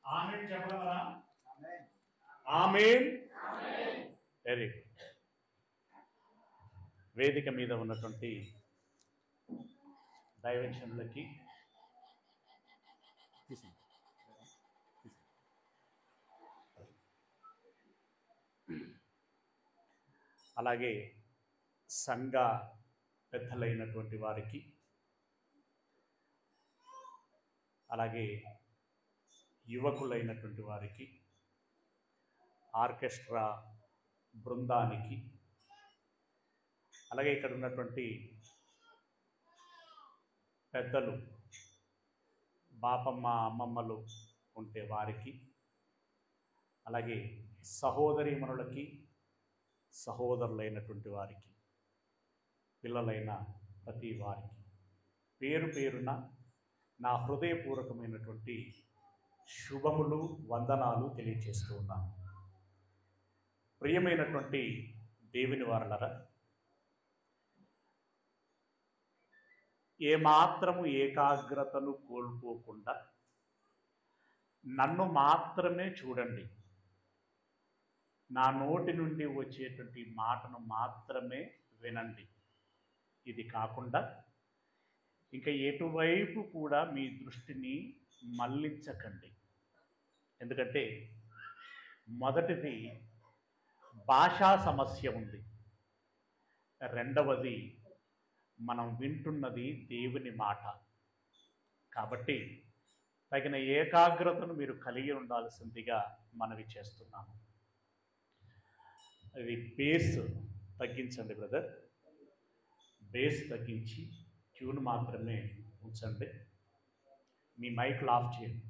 ఆమేన్ చెప్పగలరా? Amen. Very good. వేదిక మీద ఉన్నటువంటి దైవజనులకి అలాగే సంఘ పెద్దలైనటువంటి వారికి, అలాగే యువకులైనటువంటి వారికి, ఆర్కెస్ట్రా బృందానికి, అలాగే ఇక్కడ ఉన్నటువంటి పెద్దలు, బాపమ్మ అమ్మమ్మలు ఉంటే వారికి, అలాగే సహోదరీమణులకి, సహోదరులైనటువంటి వారికి, పిల్లలైన ప్రతి వారికి పేరు పేరున నా హృదయపూర్వకమైనటువంటి శుభములు, వందనాలు తెలియజేస్తూ ఉన్నాను. ప్రియమైనటువంటి దేవుని వారలరా, ఏమాత్రము ఏకాగ్రతను కోల్పోకుండా నన్ను మాత్రమే చూడండి, నా నోటి నుండి వచ్చేటువంటి మాటను మాత్రమే వినండి. ఇది కాకుండా ఇంకా ఎటువైపు కూడా మీ దృష్టిని మళ్లించకండి. ఎందుకంటే మొదటిది భాషా సమస్య ఉంది, రెండవది మనం వింటున్నది దేవుని మాట. కాబట్టి తగిన ఏకాగ్రతను మీరు కలిగి ఉండాల్సిందిగా మనవి చేస్తున్నాను. అది బేస్ తగ్గించండి బ్రదర్, బేస్ తగ్గించి ట్యూన్ మాత్రమే ఉంచండి. మీ మైక్లు ఆఫ్ చేయండి.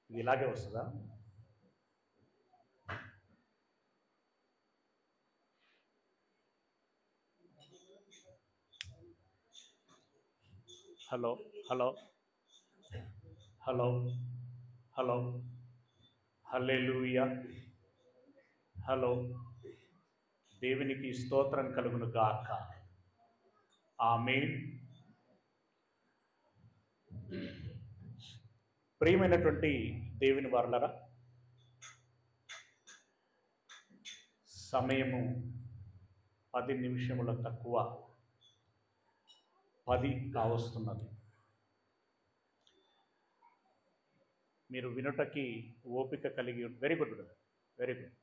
ఇది ఇలాగే వస్తుందా? హలో హలో హలో హలో హల్లెలూయా. హలో. దేవునికి స్తోత్రం కలుగును గాక. ఆమేన్. ప్రియమైనటువంటి దేవుని వారలారా, సమయము 10 నిమిషముల తక్కువ, 10 కావస్తున్నది. మీరు వినుటకి ఓపిక కలిగి, very good brother, very good.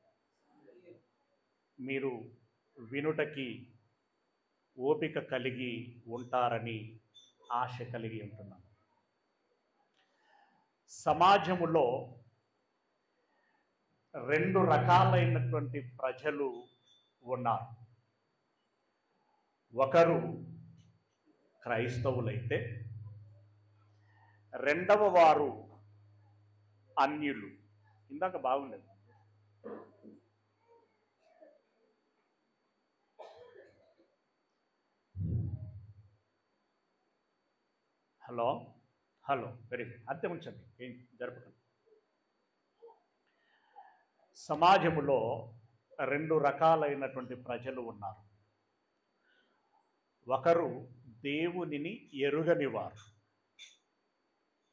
మీరు వినుటకి ఓపిక కలిగి ఉంటారని ఆశ కలిగి ఉంటున్నాను. సమాజములో 2 రకాలైనటువంటి ప్రజలు ఉన్నారు. ఒకరు క్రైస్తవులైతే, రెండవ వారు అన్యులు. ఇందాక బాగుండేది. Hello hello, very good. అంతే ఉంచండి, ఏం జరపకండి. సమాజములో 2 రకాలైనటువంటి ప్రజలు ఉన్నారు. ఒకరు దేవునిని ఎరుగనివారు,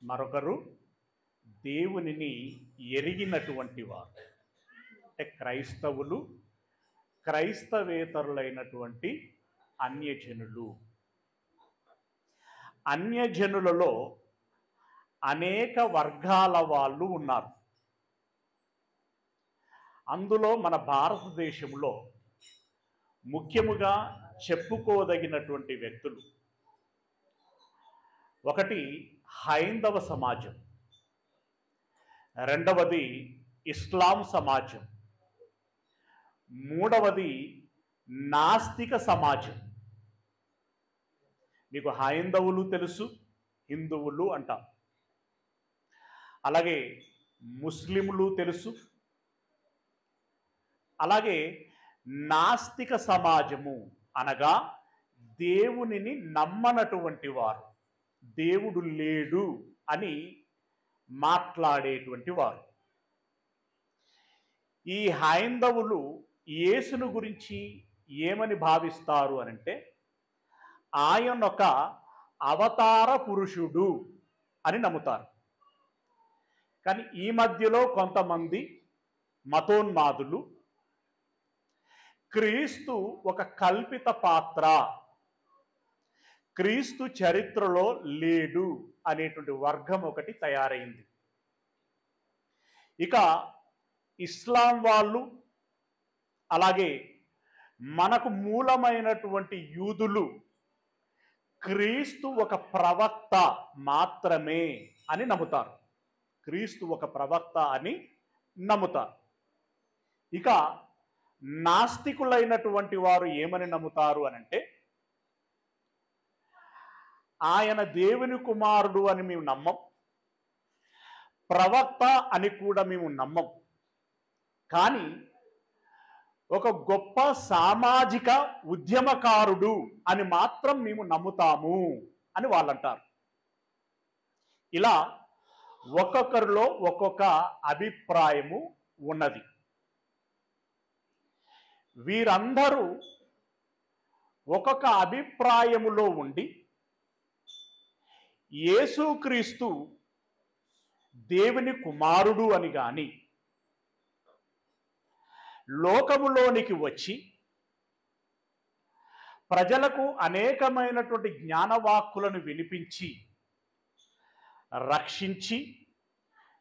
మరొకరు దేవునిని ఎరిగినటువంటి వారు. అంటే క్రైస్తవులు, క్రైస్తవేతరులైనటువంటి అన్యజనులు. అన్యజనులలో అనేక వర్గాల వాళ్ళు ఉన్నారు. అందులో మన భారతదేశంలో ముఖ్యముగా చెప్పుకోదగినటువంటి వ్యక్తులు, ఒకటి హైందవ సమాజం, రెండవది ఇస్లాం సమాజం, మూడవది నాస్తిక సమాజం. మీకు హైందవులు తెలుసు, హిందువులు అంటాం. అలాగే ముస్లింలు తెలుసు. అలాగే నాస్తిక సమాజము అనగా దేవునిని నమ్మనటువంటి వారు, దేవుడు లేడు అని మాట్లాడేటువంటి వారు. ఈ హైందవులు యేసును గురించి ఏమని భావిస్తారు అనంటే, ఆయన ఒక అవతార పురుషుడు అని నమ్ముతారు. కానీ ఈ మధ్యలో కొంతమంది మతోన్మాదులు క్రీస్తు ఒక కల్పిత పాత్ర, క్రీస్తు చరిత్రలో లేడు అనేటువంటి వర్గం ఒకటి తయారైంది. ఇక ఇస్లాం వాళ్ళు, అలాగే మనకు మూలమైనటువంటి యూదులు క్రీస్తు ఒక ప్రవక్త మాత్రమే అని నమ్ముతారు. క్రీస్తు ఒక ప్రవక్త అని నమ్ముతారు. ఇక నాస్తికులైనటువంటి వారు ఏమని నమ్ముతారు అనంటే, ఆయన దేవుని కుమారుడు అని మేము నమ్మం, ప్రవక్త అని కూడా మేము నమ్మం, కానీ ఒక గొప్ప సామాజిక ఉద్యమకారుడు అని మాత్రం మేము నమ్ముతాము అని వాళ్ళు అంటారు. ఇలా ఒక్కొక్కరిలో ఒక్కొక్క అభిప్రాయము ఉన్నది. వీరందరూ ఒక్కొక్క అభిప్రాయములో ఉండి యేసుక్రీస్తు దేవుని కుమారుడు అని గాని, లోకములోనికి వచ్చి ప్రజలకు అనేకమైనటువంటి జ్ఞానవాక్కులను వినిపించి రక్షించి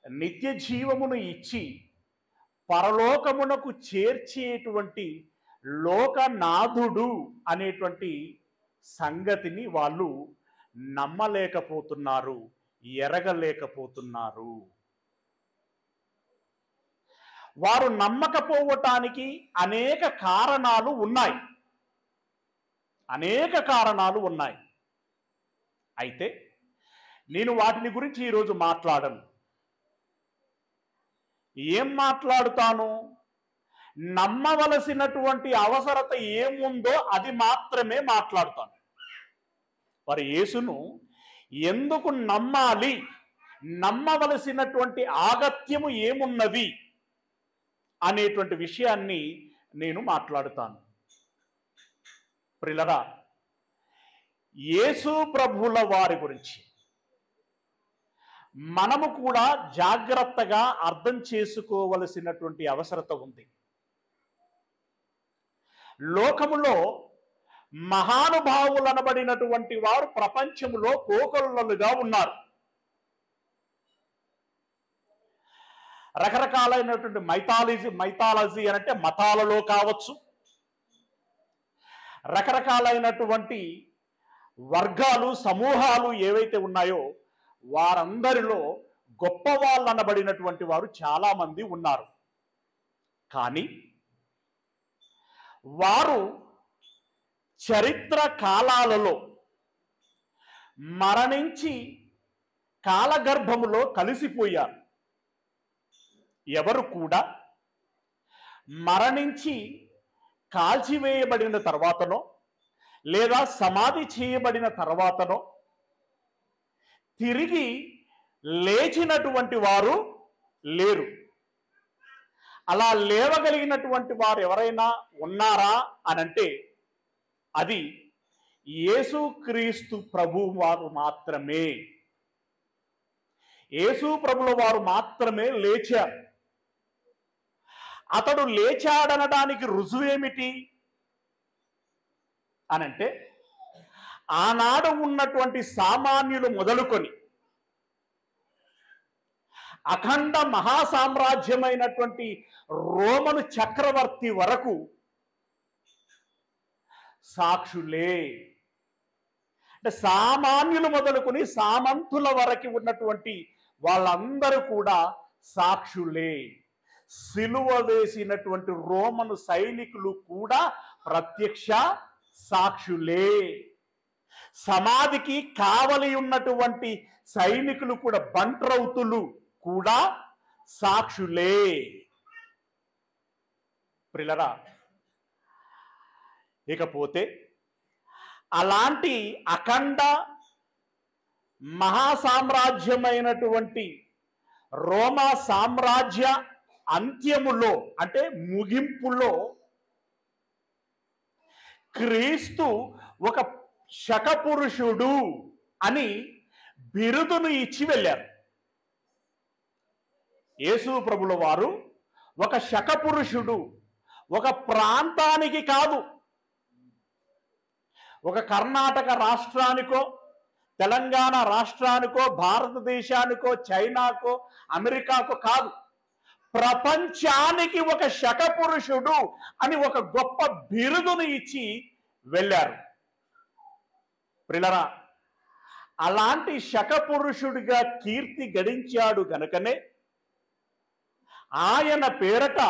నిత్య జీవమును ఇచ్చి పరలోకమునకు చేర్చేటువంటి లోకనాథుడు అనేటువంటి సంగతిని వాళ్ళు నమ్మలేకపోతున్నారు, ఎరగలేకపోతున్నారు. వారు నమ్మకపోవటానికి అనేక కారణాలు ఉన్నాయి, అనేక కారణాలు ఉన్నాయి. అయితే నేను వాటిని గురించి ఈరోజు మాట్లాడను. ఏం మాట్లాడుతాను? నమ్మవలసినటువంటి అవసరత ఏముందో అది మాత్రమే మాట్లాడుతాను. మరి యేసును ఎందుకు నమ్మాలి, నమ్మవలసినటువంటి ఆగత్యము ఏమున్నది అనేటువంటి విషయాన్ని నేను మాట్లాడుతాను. ప్రియులారా, యేసు ప్రభువుల వారి గురించి మనము కూడా జాగ్రత్తగా అర్థం చేసుకోవలసినటువంటి అవసరత ఉంది. లోకములో మహానుభావులు అనబడినటువంటి వారు ప్రపంచములో కోకొల్లలుగా ఉన్నారు. రకరకాలైనటువంటి మైథాలజీ అంటే మతాలలో కావచ్చు, రకరకాలైనటువంటి వర్గాలు, సమూహాలు ఏవైతే ఉన్నాయో వారందరిలో గొప్ప వాళ్ళు అనబడినటువంటి వారు చాలా మంది ఉన్నారు. కానీ వారు చరిత్ర కాలాలలో మరణించి కాలగర్భములో కలిసిపోయారు. ఎవరు కూడా మరణించి కాల్చివేయబడిన తర్వాతనో లేదా సమాధి చేయబడిన తర్వాతనో తిరిగి లేచినటువంటి వారు లేరు. అలా లేవగలిగినటువంటి వారు ఎవరైనా ఉన్నారా అనంటే అది యేసుక్రీస్తు ప్రభువు వారు మాత్రమే. యేసు ప్రభుల వారు మాత్రమే లేచారు. అతడు లేచాడనడానికి రుజువేమిటి అనంటే, ఆనాడు ఉన్నటువంటి సామాన్యులు మొదలుకొని అఖండ మహాసామ్రాజ్యమైనటువంటి రోమను చక్రవర్తి వరకు సాక్షులే. అంటే సామాన్యులు మొదలుకొని సామంతుల వరకు ఉన్నటువంటి వాళ్ళందరూ కూడా సాక్షులే. సిలువ వేసినటువంటి రోమను సైనికులు కూడా ప్రత్యక్ష సాక్షులే. సమాధికి కావలి ఉన్నటువంటి సైనికులు కూడా, బంట్రౌతులు కూడా సాక్షులే. ప్రియులారా, ఇకపోతే అలాంటి అఖండ మహాసామ్రాజ్యమైనటువంటి రోమా సామ్రాజ్య అంత్యములో అంటే ముగింపులో క్రీస్తు ఒక శకపురుషుడు అని బిరుదును ఇచ్చి వెళ్ళారు. యేసు ప్రభుల వారు ఒక శకపురుషుడు, ఒక ప్రాంతానికి కాదు, ఒక కర్ణాటక రాష్ట్రానికో, తెలంగాణ రాష్ట్రానికో, భారతదేశానికో, చైనాకో, అమెరికాకో కాదు, ప్రపంచానికి ఒక శకపురుషుడు అని ఒక గొప్ప బిరుదును ఇచ్చి వెళ్ళారు. ప్రియులారా, అలాంటి శకపురుషుడిగా కీర్తి గడించాడు గనుకనే ఆయన పేరట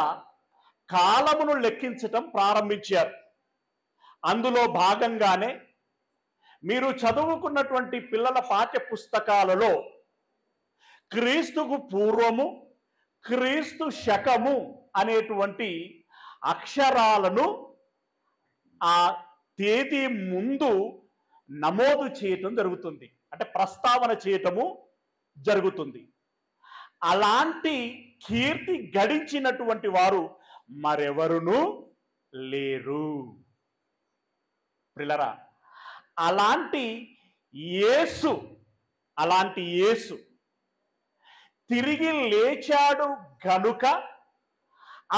కాలమును లెక్కించటం ప్రారంభించారు. అందులో భాగంగానే మీరు చదువుకున్నటువంటి పిల్లల పాఠ్య పుస్తకాలలో క్రీస్తుకు పూర్వము, క్రీస్తు శకము అనేటువంటి అక్షరాలను ఆ తేదీ ముందు నమోదు చేయటం జరుగుతుంది, అంటే ప్రస్తావన చేయటము జరుగుతుంది. అలాంటి కీర్తి గడించినటువంటి వారు మరెవరునూ లేరు. ప్రియులారా, అలాంటి యేసు తిరిగి లేచాడు గనుక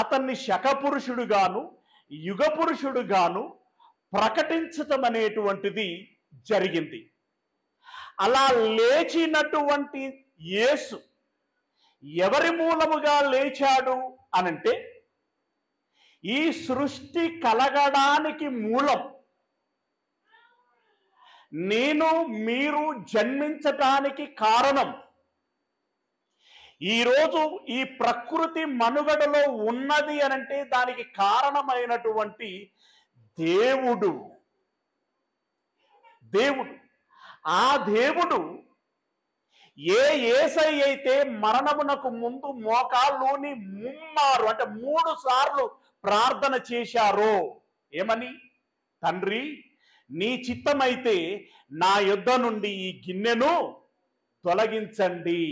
అతన్ని శకపురుషుడుగాను యుగపురుషుడుగాను ప్రకటించటం అనేటువంటిది జరిగింది. అలా లేచినటువంటి యేసు ఎవరి మూలముగా లేచాడు అనంటే, ఈ సృష్టి కలగడానికి మూలం, నేను మీరు జన్మించటానికి కారణం, ఈరోజు ఈ ప్రకృతి మనుగడలో ఉన్నది అనంటే దానికి కారణమైనటువంటి దేవుడు. ఆ దేవుడు యేసయ్య అయితే మరణమునకు ముందు మోకాళ్ళుని ముమ్మారు, అంటే 3 సార్లు ప్రార్థన చేశారో ఏమని? తండ్రి, నీ చిత్తమైతే నా యొద్ద నుండి ఈ గిన్నెను తొలగించండి.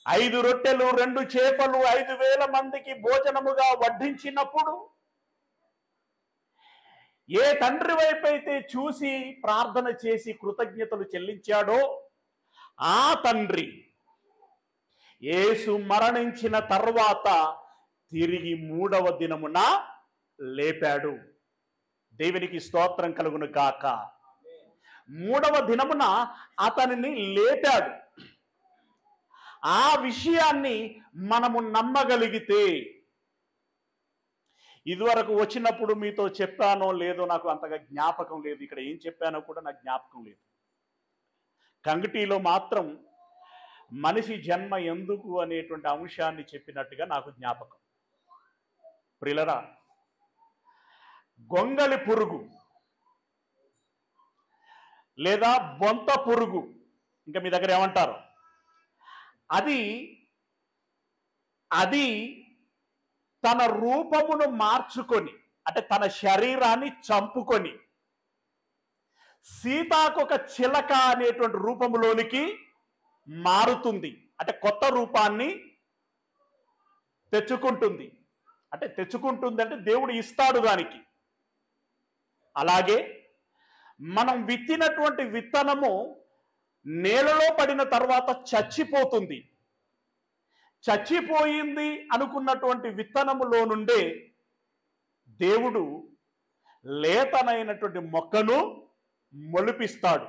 5 రొట్టెలు 2 చేపలు 5,000 మందికి భోజనముగా వడ్డించినప్పుడు ఏ తండ్రి వైపు అయితే చూసి ప్రార్థన చేసి కృతజ్ఞతలు చెల్లించాడో ఆ తండ్రి యేసు మరణించిన తర్వాత తిరిగి 3వ దినమున లేపాడు. దేవునికి స్తోత్రం కలుగును గాక. 3వ దినమున అతనిని లేపాడు. ఆ విషయాన్ని మనము నమ్మగలిగితే, ఇదివరకు వచ్చినప్పుడు మీతో చెప్పానో లేదో నాకు అంతగా జ్ఞాపకం లేదు, ఇక్కడ ఏం చెప్పానో కూడా నాకు జ్ఞాపకం లేదు. కంగిటీలో మాత్రం మనిషి జన్మ ఎందుకు అనేటువంటి అంశాన్ని చెప్పినట్టుగా నాకు జ్ఞాపకం. ప్రియులారా, గొంగలి పురుగు లేదా బొంత పురుగు, ఇంకా మీ దగ్గర ఏమంటారు, అది తన రూపమును మార్చుకొని, అంటే తన శరీరాన్ని చంపుకొని సీతాకొక చిలక అనేటువంటి రూపంలోనికి మారుతుంది. అంటే కొత్త రూపాన్ని తెచ్చుకుంటుంది. అంటే దేవుడు ఇస్తాడు దానికి. అలాగే మనం విత్తినటువంటి విత్తనము నేలలో పడిన తర్వాత చచ్చిపోతుంది. చచ్చిపోయింది అనుకున్నటువంటి విత్తనములో నుండే దేవుడు లేతనైనటువంటి మొక్కను మొలిపిస్తాడు.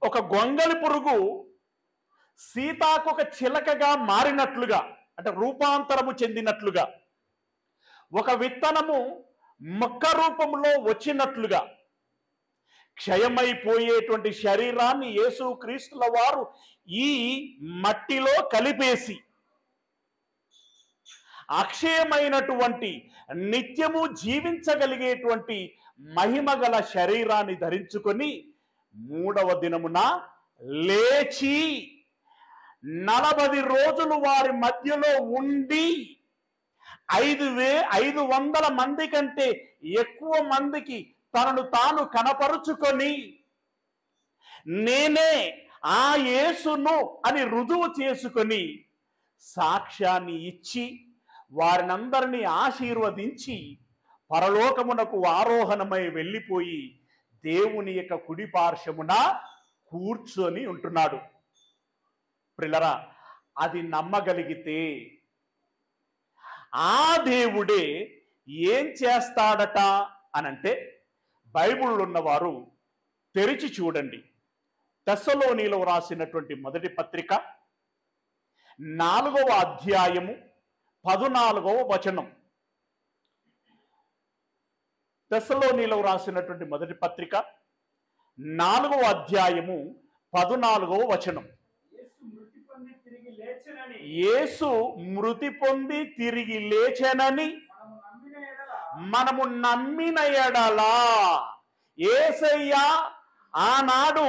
ఒక గొంగలి పురుగు సీతాకొక చిలకగా మారినట్లుగా, అంటే రూపాంతరము చెందినట్లుగా, ఒక విత్తనము మొక్క రూపంలో వచ్చినట్లుగా, క్షయమైపోయేటువంటి శరీరాన్ని యేసుక్రీస్తుల వారు ఈ మట్టిలో కలిపేసి అక్షయమైనటువంటి నిత్యము జీవించగలిగేటువంటి మహిమగల శరీరాన్ని ధరించుకొని 3వ దినమున లేచి 40 రోజులు వారి మధ్యలో ఉండి 500 మంది కంటే ఎక్కువ మందికి తనను తాను కనపరుచుకొని నేనే ఆ యేసును అని రుజువు చేసుకొని సాక్ష్యాన్ని ఇచ్చి వారినందరినీ ఆశీర్వదించి పరలోకమునకు ఆరోహణమై వెళ్ళిపోయి దేవుని యొక్క కుడి పార్శ్వమున కూర్చొని ఉంటున్నాడు. ప్రియులారా, అది నమ్మగలిగితే ఆ దేవుడే ఏం చేస్తాడట అనంటే, బైబిల్లో ఉన్నవారు తెరిచి చూడండి. తెస్సలోనీలో రాసినటువంటి మొదటి పత్రిక 4వ అధ్యాయము 14వ వచనం. తెస్సలోనీలో రాసినటువంటి మొదటి పత్రిక 4వ అధ్యాయము 14వ వచనం. యేసు మృతి పొంది తిరిగి లేచెనని మనము నమ్మిన ఎడల, యేసయ్య ఆనాడు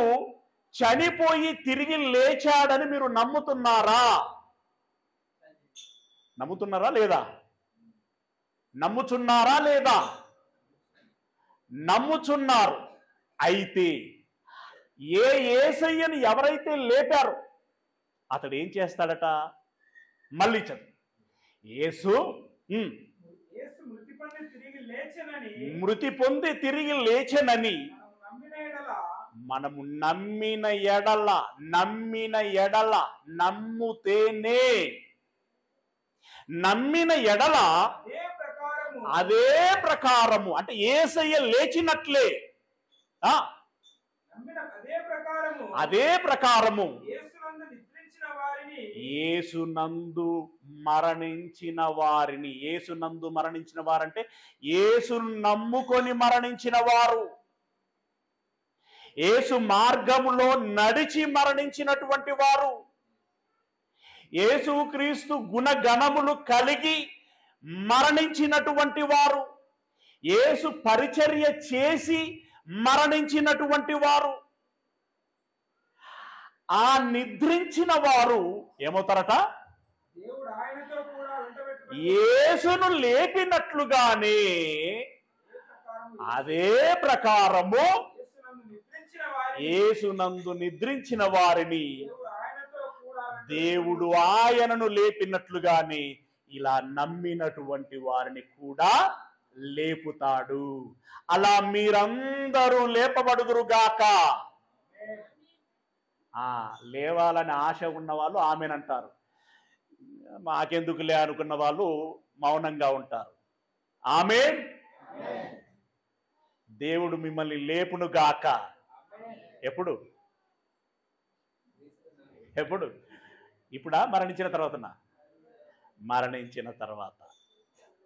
చనిపోయి తిరిగి లేచాడని మీరు నమ్ముతున్నారా? నమ్ముతున్నారా లేదా? నమ్ముచున్నారా లేదా? నమ్ముచున్నారు. అయితే ఏ యేసయ్యని ఎవరైతే లేపారో అతడు ఏం చేస్తాడట? మళ్ళీ చదువు. యేసు మృతి పొంది తిరిగి లేచెనని మనము నమ్మిన ఎడల నమ్మిన ఎడల అదే ప్రకారము, అంటే యేసయ్య లేచినట్లే అదే ప్రకారము యేసునందు మరణించిన వారిని, యేసునందు మరణించిన వారంటే యేసును నమ్ముకొని మరణించిన వారు, యేసు మార్గములో నడిచి మరణించినటువంటి వారు, యేసుక్రీస్తు గుణగణములు కలిగి మరణించినటువంటి వారు, యేసు పరిచర్య చేసి మరణించినటువంటి వారు, ఆ నిద్రించిన వారు ఏమవుతారట? యేసును లేపినట్లుగానే అదే ప్రకారము యేసునందు నిద్రించిన వారిని దేవుడు ఆయనను లేపినట్లుగానే ఇలా నమ్మినటువంటి వారిని కూడా లేపుతాడు. అలా మీరందరూ లేపబడుదురుగాక. లేవాలని ఆశ ఉన్న వాళ్ళు ఆమెనంటారు, మాకెందుకులే అనుకున్న వాళ్ళు మౌనంగా ఉంటారు. ఆమేన్. దేవుడు మిమ్మల్ని లేపును గాక. ఎప్పుడు? ఇప్పుడా? మరణించిన తర్వాతనా? మరణించిన తర్వాత,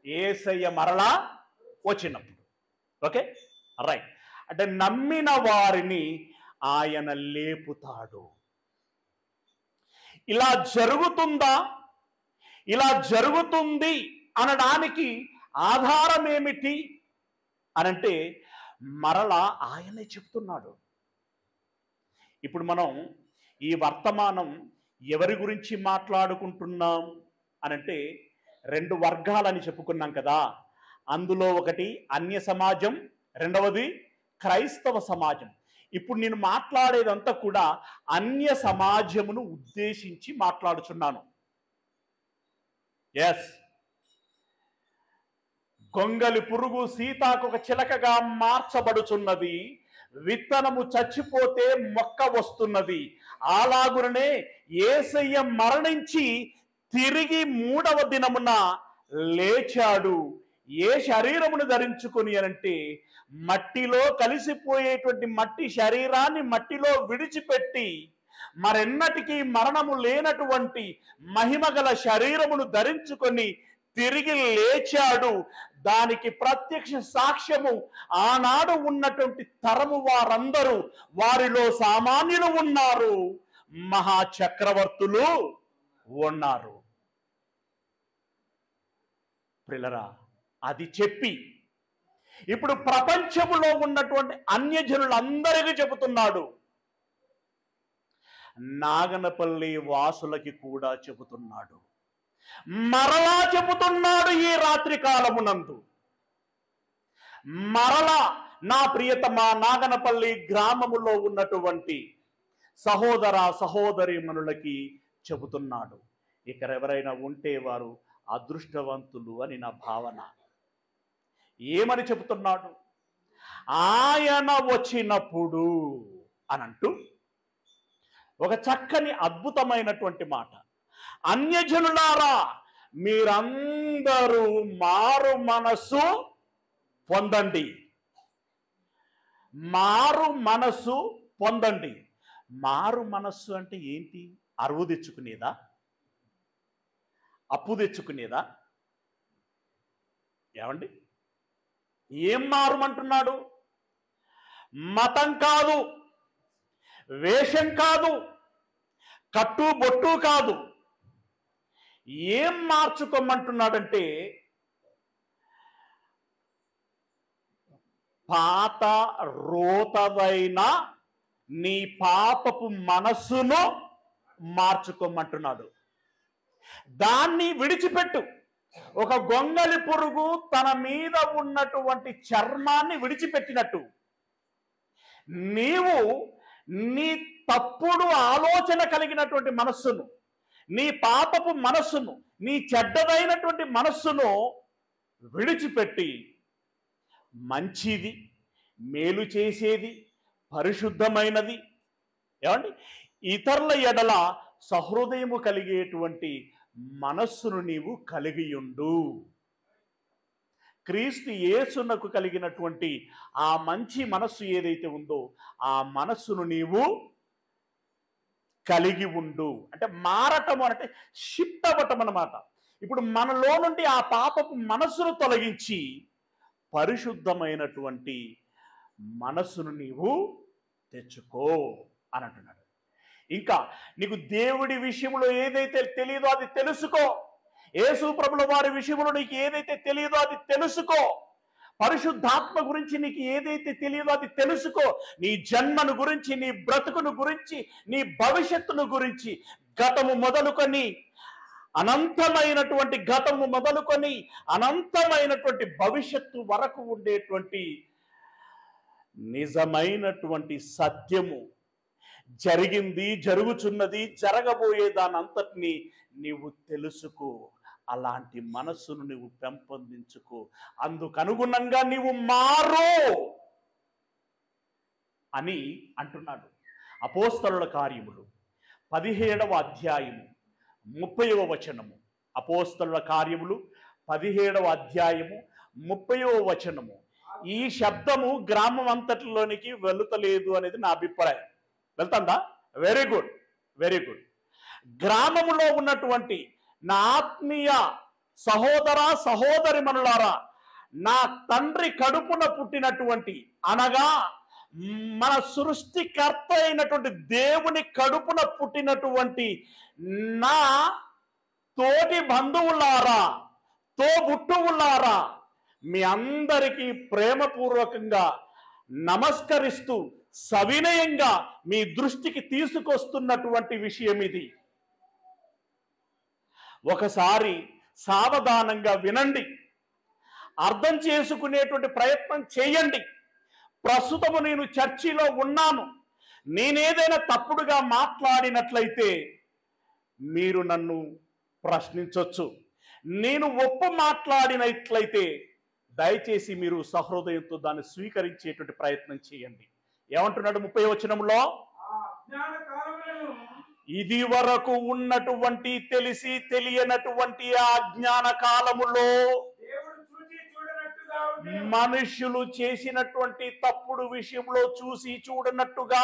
యేసయ్య మరలా వచ్చినప్పుడు. Okay, right. అంటే నమ్మిన వారిని ఆయన లేపుతాడు. ఇలా జరుగుతుందా, ఇలా జరుగుతుంది అనడానికి ఆధారం ఏమిటి అనంటే మరలా ఆయనే చెప్తున్నాడు. ఇప్పుడు మనం ఈ వర్తమానం ఎవరి గురించి మాట్లాడుకుంటున్నాం అనంటే 2 వర్గాలని చెప్పుకున్నాం కదా. అందులో ఒకటి అన్య సమాజం, రెండవది క్రైస్తవ సమాజం. ఇప్పుడు నేను మాట్లాడేదంతా కూడా అన్య సమాజమును ఉద్దేశించి మాట్లాడుచున్నాను. ఎస్, గొంగలి పురుగు సీతాకొక చిలకగా మార్చబడుచున్నది, విత్తనము చచ్చిపోతే మొక్క వస్తున్నది. అలాగుననే యేసయ్య మరణించి తిరిగి 3వ దినమున లేచాడు. ఏ శరీరమును ధరించుకొని అనంటే మట్టిలో కలిసిపోయేటువంటి మట్టి శరీరాన్ని మట్టిలో విడిచిపెట్టి మరెన్నటికీ మరణము లేనటువంటి మహిమగల శరీరమును ధరించుకొని తిరిగి లేచాడు. దానికి ప్రత్యక్ష సాక్ష్యము ఆనాడు ఉన్నటువంటి తరము వారందరూ, వారిలో సామాన్యులు ఉన్నారు, మహాచక్రవర్తులు ఉన్నారు. ప్రియులారా, అది చెప్పి ఇప్పుడు ప్రపంచములో ఉన్నటువంటి అన్యజనులందరికీ చెబుతున్నాడు. నాగనపల్లి వాసులకి కూడా చెబుతున్నాడు, మరలా చెబుతున్నాడు. ఈ రాత్రి కాలమునందు మరలా నా ప్రియతమా నాగనపల్లి గ్రామములో ఉన్నటువంటి సహోదర సహోదరీమణులకి చెబుతున్నాడు. ఇక్కడ ఎవరైనా ఉంటే వారు అదృష్టవంతులు అని నా భావన. ఏమని చెబుతున్నాడు? ఆయన వచ్చినప్పుడు అనంటూ ఒక చక్కని అద్భుతమైనటువంటి మాట. అన్యజనులారా, మీరందరూ మారు మనసు పొందండి. మారు మనసు పొందండి. మారు మనస్సు అంటే ఏంటి? అరువు తెచ్చుకునేదా? అప్పు తెచ్చుకునేదా? ఏమండి? ఏం మారుమంటున్నాడు? మతం కాదు, వేషం కాదు, కట్టు బొట్టు కాదు. ఏం మార్చుకోమంటున్నాడంటే పాత రోతదైన నీ పాపపు మనస్సును మార్చుకోమంటున్నాడు. దాన్ని విడిచిపెట్టు. ఒక గొంగలి పురుగు తన మీద ఉన్నటువంటి చర్మాన్ని విడిచిపెట్టినట్టు నీవు నీ తప్పుడు ఆలోచన కలిగినటువంటి మనస్సును, నీ పాపపు మనస్సును, నీ చెడ్డదైనటువంటి మనస్సును విడిచిపెట్టి మంచిది, మేలు చేసేది, పరిశుద్ధమైనది, ఏమండి, ఇతరుల ఎడల సహృదయము కలిగేటువంటి మనస్సును నీవు కలిగి ఉండు. క్రీస్తు యేసునకు కలిగినటువంటి ఆ మంచి మనస్సు ఏదైతే ఉందో ఆ మనస్సును నీవు కలిగి ఉండు. అంటే మారటము అంటే షిఫ్ట్ అవ్వటం అన్నమాట. ఇప్పుడు మనలో నుండి ఆ పాపపు మనస్సును తొలగించి పరిశుద్ధమైనటువంటి మనస్సును నీవు తెచ్చుకో అని అంటున్నాడు. ఇంకా నీకు దేవుడి విషయంలో ఏదైతే తెలియదో అది తెలుసుకో. యేసు ప్రభుల వారి విషయంలో నీకు ఏదైతే తెలియదో అది తెలుసుకో. పరిశుద్ధాత్మ గురించి నీకు ఏదైతే తెలియదో అది తెలుసుకో. నీ జన్మను గురించి, నీ బ్రతుకును గురించి, నీ భవిష్యత్తును గురించి, గతము మొదలుకొని అనంతమైనటువంటి గతము మొదలుకొని అనంతమైనటువంటి భవిష్యత్తు వరకు ఉండేటువంటి నిజమైనటువంటి సత్యము, జరిగింది, జరుగుచున్నది, జరగబోయే దానంతటినీ నీవు తెలుసుకో. అలాంటి మనస్సును నీవు పెంపొందించుకో. అందుకు అనుగుణంగా నీవు మారు అని అంటున్నాడు. అపోస్తలుల కార్యములు 17వ అధ్యాయము 30వ వచనము. అపోస్తలుల కార్యములు 17వ అధ్యాయము 30వ వచనము. ఈ శబ్దము గ్రామం అంతటిలోనికి వెళుతలేదు అనేది నా అభిప్రాయం. వెళ్తుందా? Very good, very good. గ్రామములో ఉన్నటువంటి నా ఆత్మీయ సహోదర సహోదరిమణులారా, నా తండ్రి కడుపున పుట్టినటువంటి, అనగా మన సృష్టికర్త అయినటువంటి దేవుని కడుపున పుట్టినటువంటి నా తోటి బంధువులారా, తోబుట్టువులారా, మీ అందరికీ ప్రేమపూర్వకంగా నమస్కరిస్తూ సవినయంగా మీ దృష్టికి తీసుకొస్తున్నటువంటి విషయం ఇది. ఒకసారి సావధానంగా వినండి, అర్థం చేసుకునేటువంటి ప్రయత్నం చేయండి. ప్రస్తుతము నేను చర్చిలో ఉన్నాను. నేనేదైనా తప్పుడుగా మాట్లాడినట్లయితే మీరు నన్ను ప్రశ్నించవచ్చు. నేను ఒప్పు మాట్లాడినట్లయితే దయచేసి మీరు సహృదయంతో దాన్ని స్వీకరించేటువంటి ప్రయత్నం చేయండి. ఏమంటున్నాడు 30వ వచనంలో? ఇది వరకు ఉన్నటువంటి తెలిసి తెలియనటువంటి ఆ జ్ఞాన కాలములో మనుష్యులు చేసినటువంటి తప్పుడు విషయంలో చూసి చూడనట్టుగా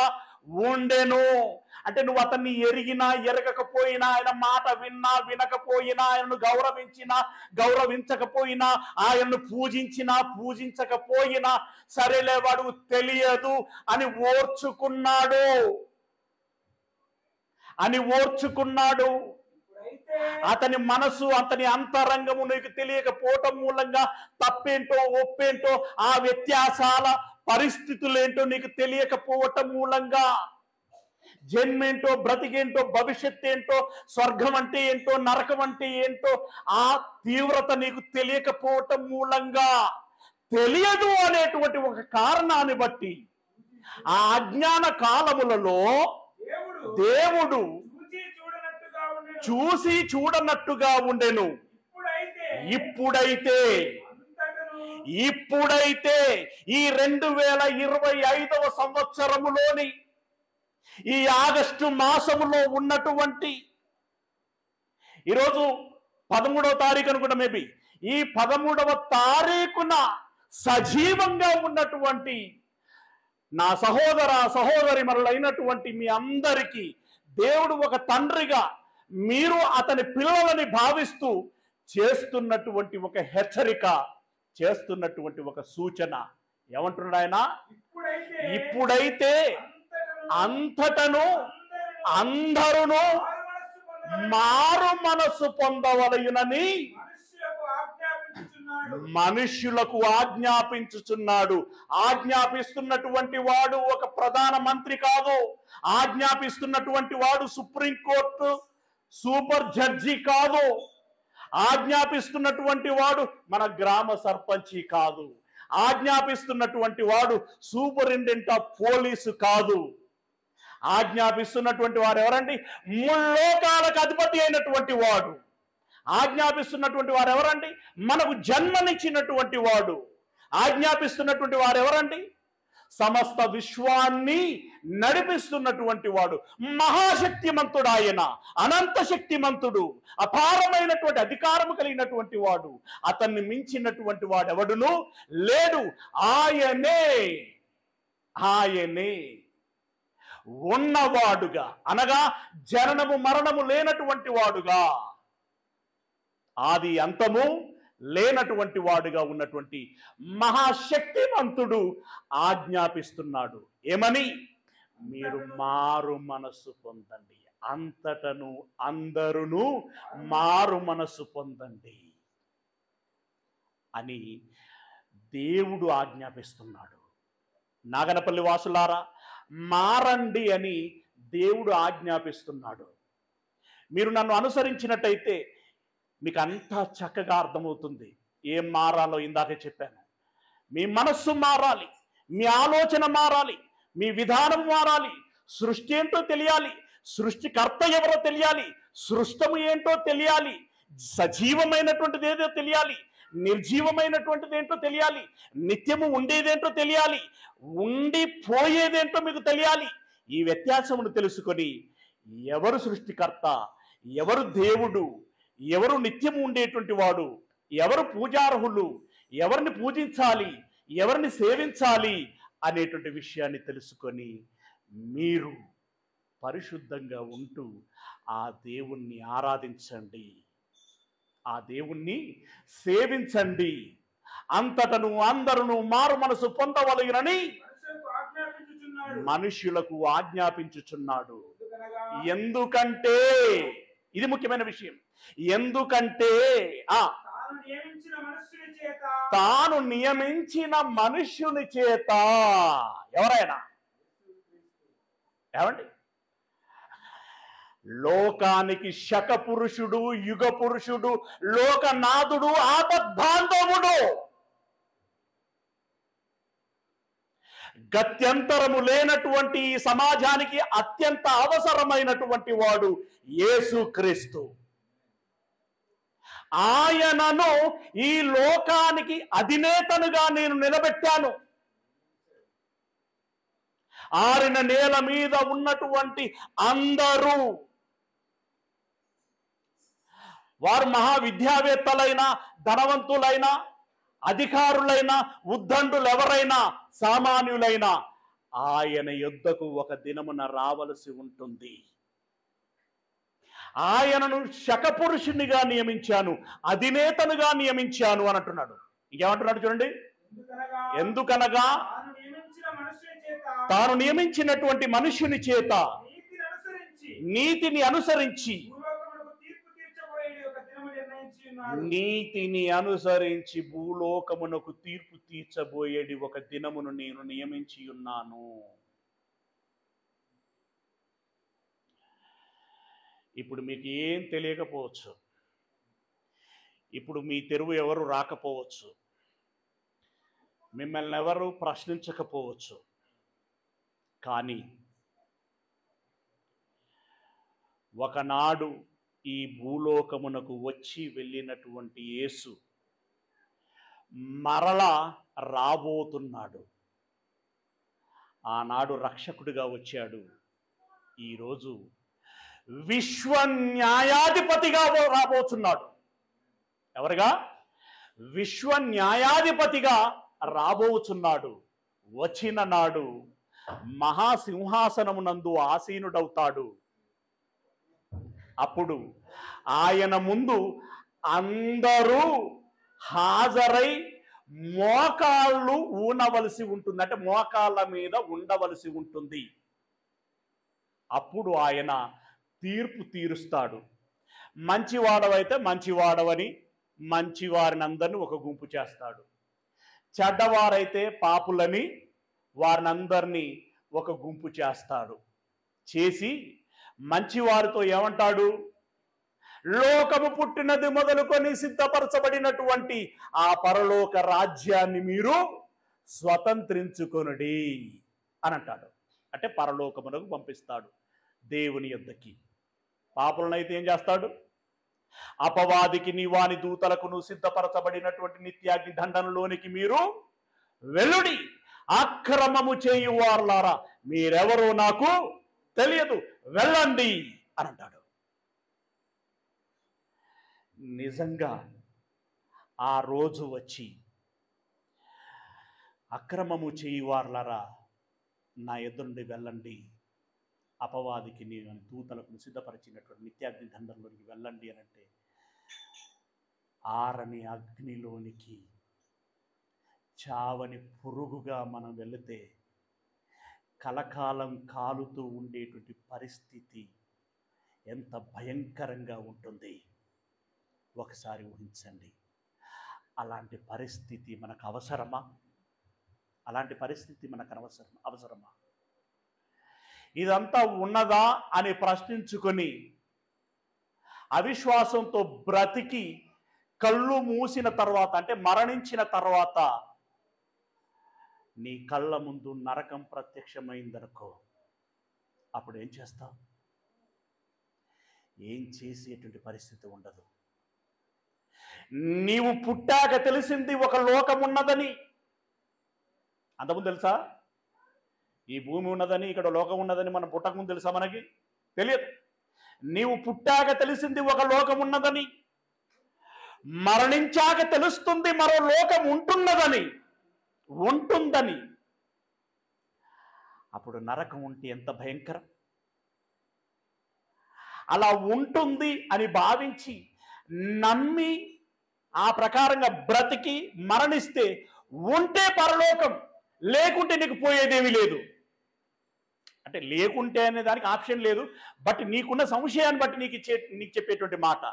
ఉండెను. అంటే నువ్వు అతన్ని ఎరిగినా ఎరగకపోయినా, ఆయన మాట విన్నా వినకపోయినా, ఆయనను గౌరవించినా గౌరవించకపోయినా, ఆయన్ను పూజించినా పూజించకపోయినా, సరేలే వాడు తెలియదు అని ఓర్చుకున్నాడు. అతని మనసు, అతని అంతరంగము నీకు తెలియకపోవటం మూలంగా తప్పేంటో ఒప్పేంటో, ఆ వ్యత్యాసాల పరిస్థితులేంటో నీకు తెలియకపోవటం మూలంగా, జన్మేంటో బ్రతికేంటో భవిష్యత్ ఏంటో, స్వర్గం అంటే ఏంటో నరకం అంటే ఏంటో ఆ తీవ్రత నీకు తెలియకపోవటం మూలంగా, తెలియదు అనేటువంటి ఒక కారణాన్ని బట్టి ఆ అజ్ఞాన కాలములలో దేవుడు చూసి చూడనట్టుగా ఉండెను. ఇప్పుడైతే ఇప్పుడైతే ఈ 2025వ సంవత్సరములోని ఈ ఆగస్టు మాసములో ఉన్నటువంటి ఈరోజు 13వ తారీఖు అనుకుంటా, మేబీ ఈ 13వ తారీఖున సజీవంగా ఉన్నటువంటి నా సహోదర సహోదరిమరులైనటువంటి మీ అందరికీ దేవుడు ఒక తండ్రిగా మీరు అతని పిల్లలని భావిస్తూ చేస్తున్నటువంటి ఒక హెచ్చరిక, చేస్తున్నటువంటి ఒక సూచన. ఏమంటున్నాడు ఆయన? ఇప్పుడైతే అంతటను అందరును మారు మనస్సు పొందవలయునని మనుష్యులకు ఆజ్ఞాపించుచున్నాడు. ఆజ్ఞాపిస్తున్నటువంటి వాడు ఒక ప్రధాన మంత్రి కాదు, ఆజ్ఞాపిస్తున్నటువంటి వాడు సుప్రీంకోర్టు సూపర్ జడ్జి కాదు, ఆజ్ఞాపిస్తున్నటువంటి వాడు మన గ్రామ సర్పంచి కాదు, ఆజ్ఞాపిస్తున్నటువంటి వాడు సూపరింటెండెంట్ ఆఫ్ పోలీసు కాదు. ఆజ్ఞాపిస్తున్నటువంటి వారు ఎవరండి? ముల్లోకాలకు అధిపతి అయినటువంటి వాడు. ఆజ్ఞాపిస్తున్నటువంటి వారు ఎవరండి? మనకు జన్మనిచ్చినటువంటి వాడు. ఆజ్ఞాపిస్తున్నటువంటి వారు ఎవరండి? సమస్త విశ్వాన్ని నడిపిస్తున్నటువంటి వాడు. మహాశక్తిమంతుడు ఆయన, అనంత శక్తిమంతుడు, అపారమైనటువంటి అధికారము కలిగినటువంటి వాడు. అతన్ని మించినటువంటి వాడు ఎవడును లేడు. ఆయనే ఉన్నవాడుగా, అనగా జననము మరణము లేనటువంటి వాడుగా, ఆది అంతము లేనటువంటి వాడుగా ఉన్నటువంటి మహాశక్తిమంతుడు ఆజ్ఞాపిస్తున్నాడు. ఏమని? మీరు మారు మనస్సు పొందండి, అంతటను అందరును మారు మనస్సు పొందండి అని దేవుడు ఆజ్ఞాపిస్తున్నాడు. నాగనపల్లి వాసులారా, మారండి అని దేవుడు ఆజ్ఞాపిస్తున్నాడు. మీరు నన్ను అనుసరించినట్టయితే మీకు అంతా చక్కగా అర్థమవుతుంది. ఏం మారాలో ఇందాకే చెప్పాను. మీ మనస్సు మారాలి, మీ ఆలోచన మారాలి, మీ విధానం మారాలి. సృష్టి ఏంటో తెలియాలి, సృష్టికర్త ఎవరో తెలియాలి, సృష్టము ఏంటో తెలియాలి, సజీవమైనటువంటిది ఏదో తెలియాలి, నిర్జీవమైనటువంటిది ఏంటో తెలియాలి, నిత్యము ఉండేదేంటో తెలియాలి, ఉండిపోయేదేంటో మీకు తెలియాలి. ఈ వ్యత్యాసమును తెలుసుకొని ఎవరు సృష్టికర్త, ఎవరు దేవుడు, ఎవరు నిత్యము ఉండేటువంటి వాడు, ఎవరు పూజార్హులు, ఎవరిని పూజించాలి, ఎవరిని సేవించాలి అనేటువంటి విషయాన్ని తెలుసుకొని మీరు పరిశుద్ధంగా ఉంటూ ఆ దేవుణ్ణి ఆరాధించండి, ఆ దేవుణ్ణి సేవించండి. అంతటను అందరును మారు మనసు పొందవలయునని మనుష్యులకు ఆజ్ఞాపించుచున్నాడు. ఎందుకంటే, ఇది ముఖ్యమైన విషయం, ఎందుకంటే తాను నియమించిన మనుష్యుని చేత, ఎవరైనా ఏమండి, లోకానికి శక పురుషుడు, యుగ పురుషుడు, లోకనాథుడు, ఆపద్బాంధవుడు, గత్యంతరము లేనటువంటి ఈ సమాజానికి అత్యంత అవసరమైనటువంటి వాడు యేసుక్రీస్తు. ఆయనను ఈ లోకానికి అధినేతనుగా నేను నిలబెట్టాను. ఆరిన నేల మీద ఉన్నటువంటి అందరూ, వారు మహావిద్యావేత్తలైనా, ధనవంతులైనా, అధికారులైనా, ఉద్దండులు ఎవరైనా, సామాన్యులైనా ఆయన యొద్దకు ఒక దినమున రావలసి ఉంటుంది. ఆయనను శకపురుషునిగా నియమించాను, అధినేతనుగా నియమించాను అని అంటున్నాడు. ఇంకేమంటున్నాడు చూడండి, ఎందుకనగా తాను నియమించినటువంటి మనుష్యుని చేత నీతిని అనుసరించి భూలోకమునకు తీర్పు తీర్చబోయేది ఒక దినమును నేను నియమించి ఉన్నాను. ఇప్పుడు మీకు ఏం తెలియకపోవచ్చు, ఇప్పుడు మీ తెరువు ఎవరు రాకపోవచ్చు, మిమ్మల్ని ఎవరు ప్రశ్నించకపోవచ్చు, కానీ ఒకనాడు ఈ భూలోకమునకు వచ్చి వెళ్ళినటువంటి యేసు మరలా రాబోతున్నాడు. ఆనాడు రక్షకుడిగా వచ్చాడు. ఈరోజు విశ్వ న్యాయాధిపతిగా రాబోతున్నాడు. ఎవరుగా? విశ్వ న్యాయాధిపతిగా రాబోతున్నాడు. వచ్చిన నాడు మహాసింహాసనమునందు ఆసీనుడవుతాడు. అప్పుడు ఆయన ముందు అందరూ హాజరై మోకాళ్ళు ఊనవలసి ఉంటుంది, అంటే మోకాళ్ళ మీద ఉండవలసి ఉంటుంది. అప్పుడు ఆయన తీర్పు తీరుస్తాడు. మంచివాడవైతే మంచివాడవని మంచివారిని అందరినీ ఒక గుంపు చేస్తాడు. చెడ్డవారైతే పాపులని వారిని అందరినీ ఒక గుంపు చేస్తాడు. చేసి మంచివారితో ఏమంటాడు? లోకము పుట్టినది మొదలుకొని సిద్ధపరచబడినటువంటి ఆ పరలోక రాజ్యాన్ని మీరు స్వతంత్రించుకొనుడి అని అంటాడు. అంటే పరలోకమునకు పంపిస్తాడు దేవుని యొద్దకి. పాపులనైతే ఏం చేస్తాడు? అపవాదికి నీ వాని దూతలకును సిద్ధపరచబడినటువంటి నిత్యాగ్ని దండనలోనికి మీరు వెలుడి, అక్రమము చేయువారులారా మీరెవరో నాకు తెలియదు, వెళ్ళండి అని అంటాడు. నిజంగా ఆ రోజు వచ్చి అక్రమము చేయువారులారా నా ఎదురు నుండి వెళ్ళండి, అపవాదికి నేను దూతలకు సిద్ధపరిచినటువంటి నిత్యాగ్ని దండంలోనికి వెళ్ళండి అని అంటే, ఆరని అగ్నిలోనికి చావని పురుగుగా మనం వెళితే కలకాలం కాలుతూ ఉండేటువంటి పరిస్థితి ఎంత భయంకరంగా ఉంటుంది ఒకసారి ఊహించండి. అలాంటి పరిస్థితి మనకు అవసరమా? అలాంటి పరిస్థితి మనకు అవసరమా? ఇదంతా ఉన్నదా అని ప్రశ్నించుకొని అవిశ్వాసంతో బ్రతికి కళ్ళు మూసిన తర్వాత, అంటే మరణించిన తర్వాత నీ కళ్ళ ముందు నరకం ప్రత్యక్షమైందనుకో, అప్పుడు ఏం చేస్తావు? ఏం చేసేటువంటి పరిస్థితి ఉండదు. నీవు పుట్టాక తెలిసింది ఒక లోకం ఉన్నదని. అంతకుముందు తెలుసా? ఈ భూమి ఉన్నదని, ఇక్కడ లోకం ఉన్నదని మనం పుట్టకముందు తెలుసా? మనకి తెలియదు. నీవు పుట్టాక తెలిసింది ఒక లోకం ఉన్నదని, మరణించాక తెలుస్తుంది మరో లోకం ఉంటుందని. అప్పుడు నరకం ఉంటే ఎంత భయంకరం! అలా ఉంటుంది అని భావించి నమ్మి ఆ ప్రకారంగా బ్రతికి మరణిస్తే ఉంటే పరలోకం, లేకుంటే నీకు పోయేదేమీ లేదు. అంటే లేకుంటే అనే దానికి ఆప్షన్ లేదు, బట్ నీకున్న సంశయాన్ని బట్టి నీకు చెప్పేటువంటి మాట.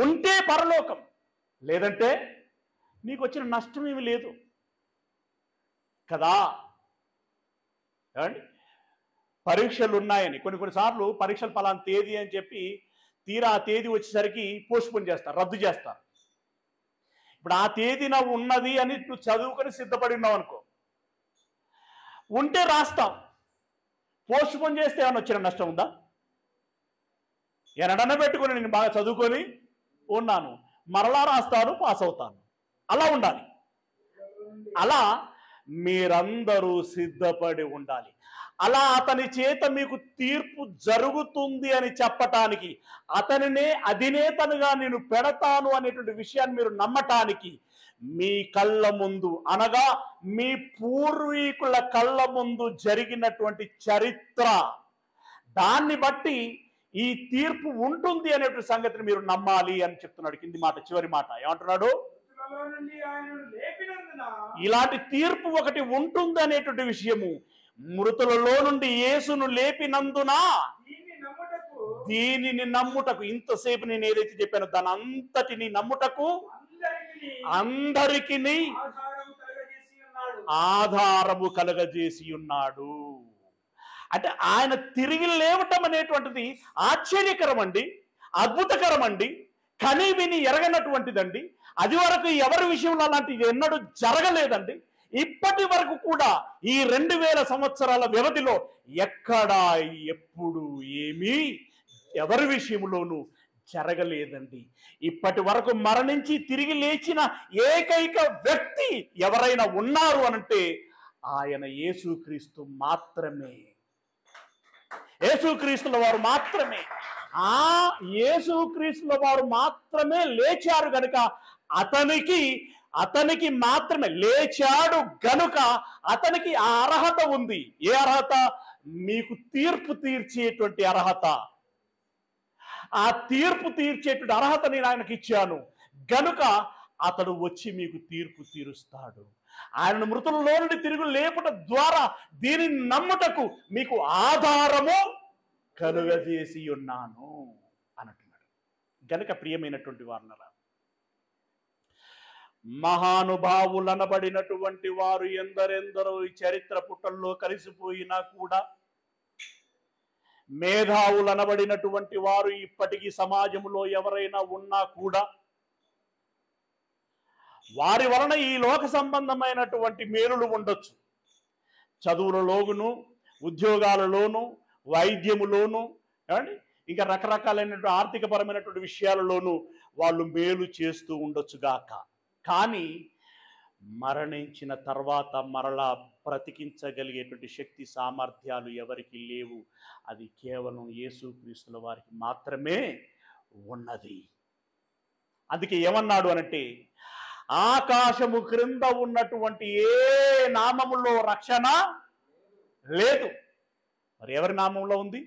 ఉంటే పరలోకం, లేదంటే నీకు వచ్చిన నష్టం ఏమీ లేదు కదా. ఏమండి? పరీక్షలు ఉన్నాయని కొన్నిసార్లు పరీక్షలు పలానా తేదీ అని చెప్పి తీరా ఆ తేదీ వచ్చేసరికి పోస్ట్పోన్ చేస్తారు, రద్దు చేస్తారు. ఇప్పుడు ఆ తేదీన ఉన్నది అని నువ్వు చదువుకొని సిద్ధపడి ఉన్నావు అనుకో, ఉంటే రాస్తావు. పోస్ట్పోన్ చేస్తే ఏమైనా వచ్చిన నష్టం ఉందా? ఎనడన పెట్టుకొని నేను బాగా చదువుకొని ఉన్నాను, మరలా రాస్తాను, పాస్ అవుతాను. అలా ఉండాలి. అలా మీరందరూ సిద్ధపడి ఉండాలి. అలా అతని చేత మీకు తీర్పు జరుగుతుంది అని చెప్పటానికి, అతనినే అధినేతనుగా నేను పెడతాను అనేటువంటి విషయాన్ని మీరు నమ్మటానికి, మీ కళ్ళ ముందు అనగా మీ పూర్వీకుల కళ్ళ ముందు జరిగినటువంటి చరిత్ర, దాన్ని బట్టి ఈ తీర్పు ఉంటుంది అనేటువంటి సంగతిని మీరు నమ్మాలి అని చెప్తున్నాడు. కింది మాట, చివరి మాట ఏమంటున్నాడు? ఇలాంటి తీర్పు ఒకటి ఉంటుంది అనేటువంటి విషయము, మృతులలో నుండి యేసును లేపినందున దీనిని నమ్ముటకు, ఇంతసేపు నేను ఏదైతే చెప్పానో దాని అంతటిని నమ్ముటకు అందరికి ఆధారము కలగజేసి ఉన్నాడు. అంటే ఆయన తిరిగి లేవటం అనేటువంటిది ఆశ్చర్యకరం అండి, అద్భుతకరం అండి, కని విని ఎరగనటువంటిదండి. అది వరకు ఎవరి విషయంలో అలాంటిది ఎన్నడూ జరగలేదండి. ఇప్పటి వరకు కూడా ఈ 2000 సంవత్సరాల వ్యవధిలో ఎక్కడా ఎప్పుడు ఏమీ ఎవరి విషయంలోనూ జరగలేదండి. ఇప్పటి వరకు మరణించి తిరిగి లేచిన ఏకైక వ్యక్తి ఎవరైనా ఉన్నారు అనంటే ఆయన యేసుక్రీస్తు మాత్రమే. యేసుక్రీస్తుల వారు మాత్రమే. ఆ యేసుక్రీస్తుల వారు మాత్రమే లేచారు గనుక అతనికి మాత్రమే లేచాడు గనుక అతనికి ఆ అర్హత ఉంది. ఏ అర్హత? మీకు తీర్పు తీర్చేటువంటి అర్హత. ఆ తీర్పు తీర్చేటువంటి అర్హత నేను ఆయనకి ఇచ్చాను గనుక అతడు వచ్చి మీకు తీర్పు తీరుస్తాడు. ఆయనను మృతుల్లో నుండి తిరిగి లేపుట ద్వారా దీనిని నమ్ముటకు మీకు ఆధారము కలుగజేసి ఉన్నాను అంటున్నాడు. గనుక ప్రియమైనటువంటి వారులారా, మహానుభావులనబడినటువంటి వారు ఎందరెందరో ఈ చరిత్ర పుటల్లో కలిసిపోయినా కూడా, మేధావులనబడినటువంటి వారు ఇప్పటికీ సమాజంలో ఎవరైనా ఉన్నా కూడా, వారి వలన ఈ లోక సంబంధమైనటువంటి మేలులు ఉండొచ్చు. చదువులలోను, ఉద్యోగాలలోను, వైద్యములోను, ఇంకా రకరకాలైనటువంటి ఆర్థికపరమైనటువంటి విషయాలలోనూ వాళ్ళు మేలు చేస్తూ ఉండొచ్చుగాక. కానీ మరణించిన తర్వాత మరలా బ్రతికించగలిగేటువంటి శక్తి సామర్థ్యాలు ఎవరికి లేవు. అది కేవలం యేసుక్రీస్తుల వారికి మాత్రమే ఉన్నది. అందుకే ఏమన్నాడు అనంటే, ఆకాశము క్రింద ఉన్నటువంటి ఏ నామములో రక్షణ లేదు. మరి ఎవరి నామంలో ఉంది?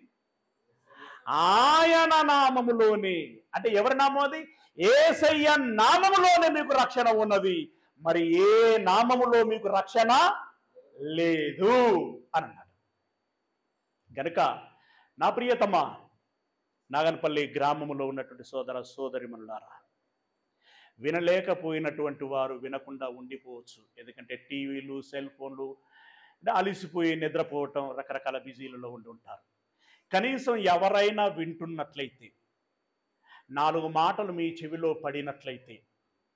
ఆయన నామములోనే. అంటే ఎవరి నామం అది? యేసయ్య నామములోనే మీకు రక్షణ ఉన్నది. మరి ఏ నామములో మీకు రక్షణ లేదు అని అన్నాడు. గనుక నా ప్రియతమ నాగన్పల్లి గ్రామములో ఉన్నటువంటి సోదర సోదరిమణులారా, వినలేకపోయినటువంటి వారు వినకుండా ఉండిపోవచ్చు. ఎందుకంటే టీవీలు, సెల్ ఫోన్లు, అలిసిపోయి నిద్రపోవటం, రకరకాల బిజీలలో ఉండి ఉంటారు. కనీసం ఎవరైనా వింటున్నట్లయితే, 4 మాటలు మీ చెవిలో పడినట్లయితే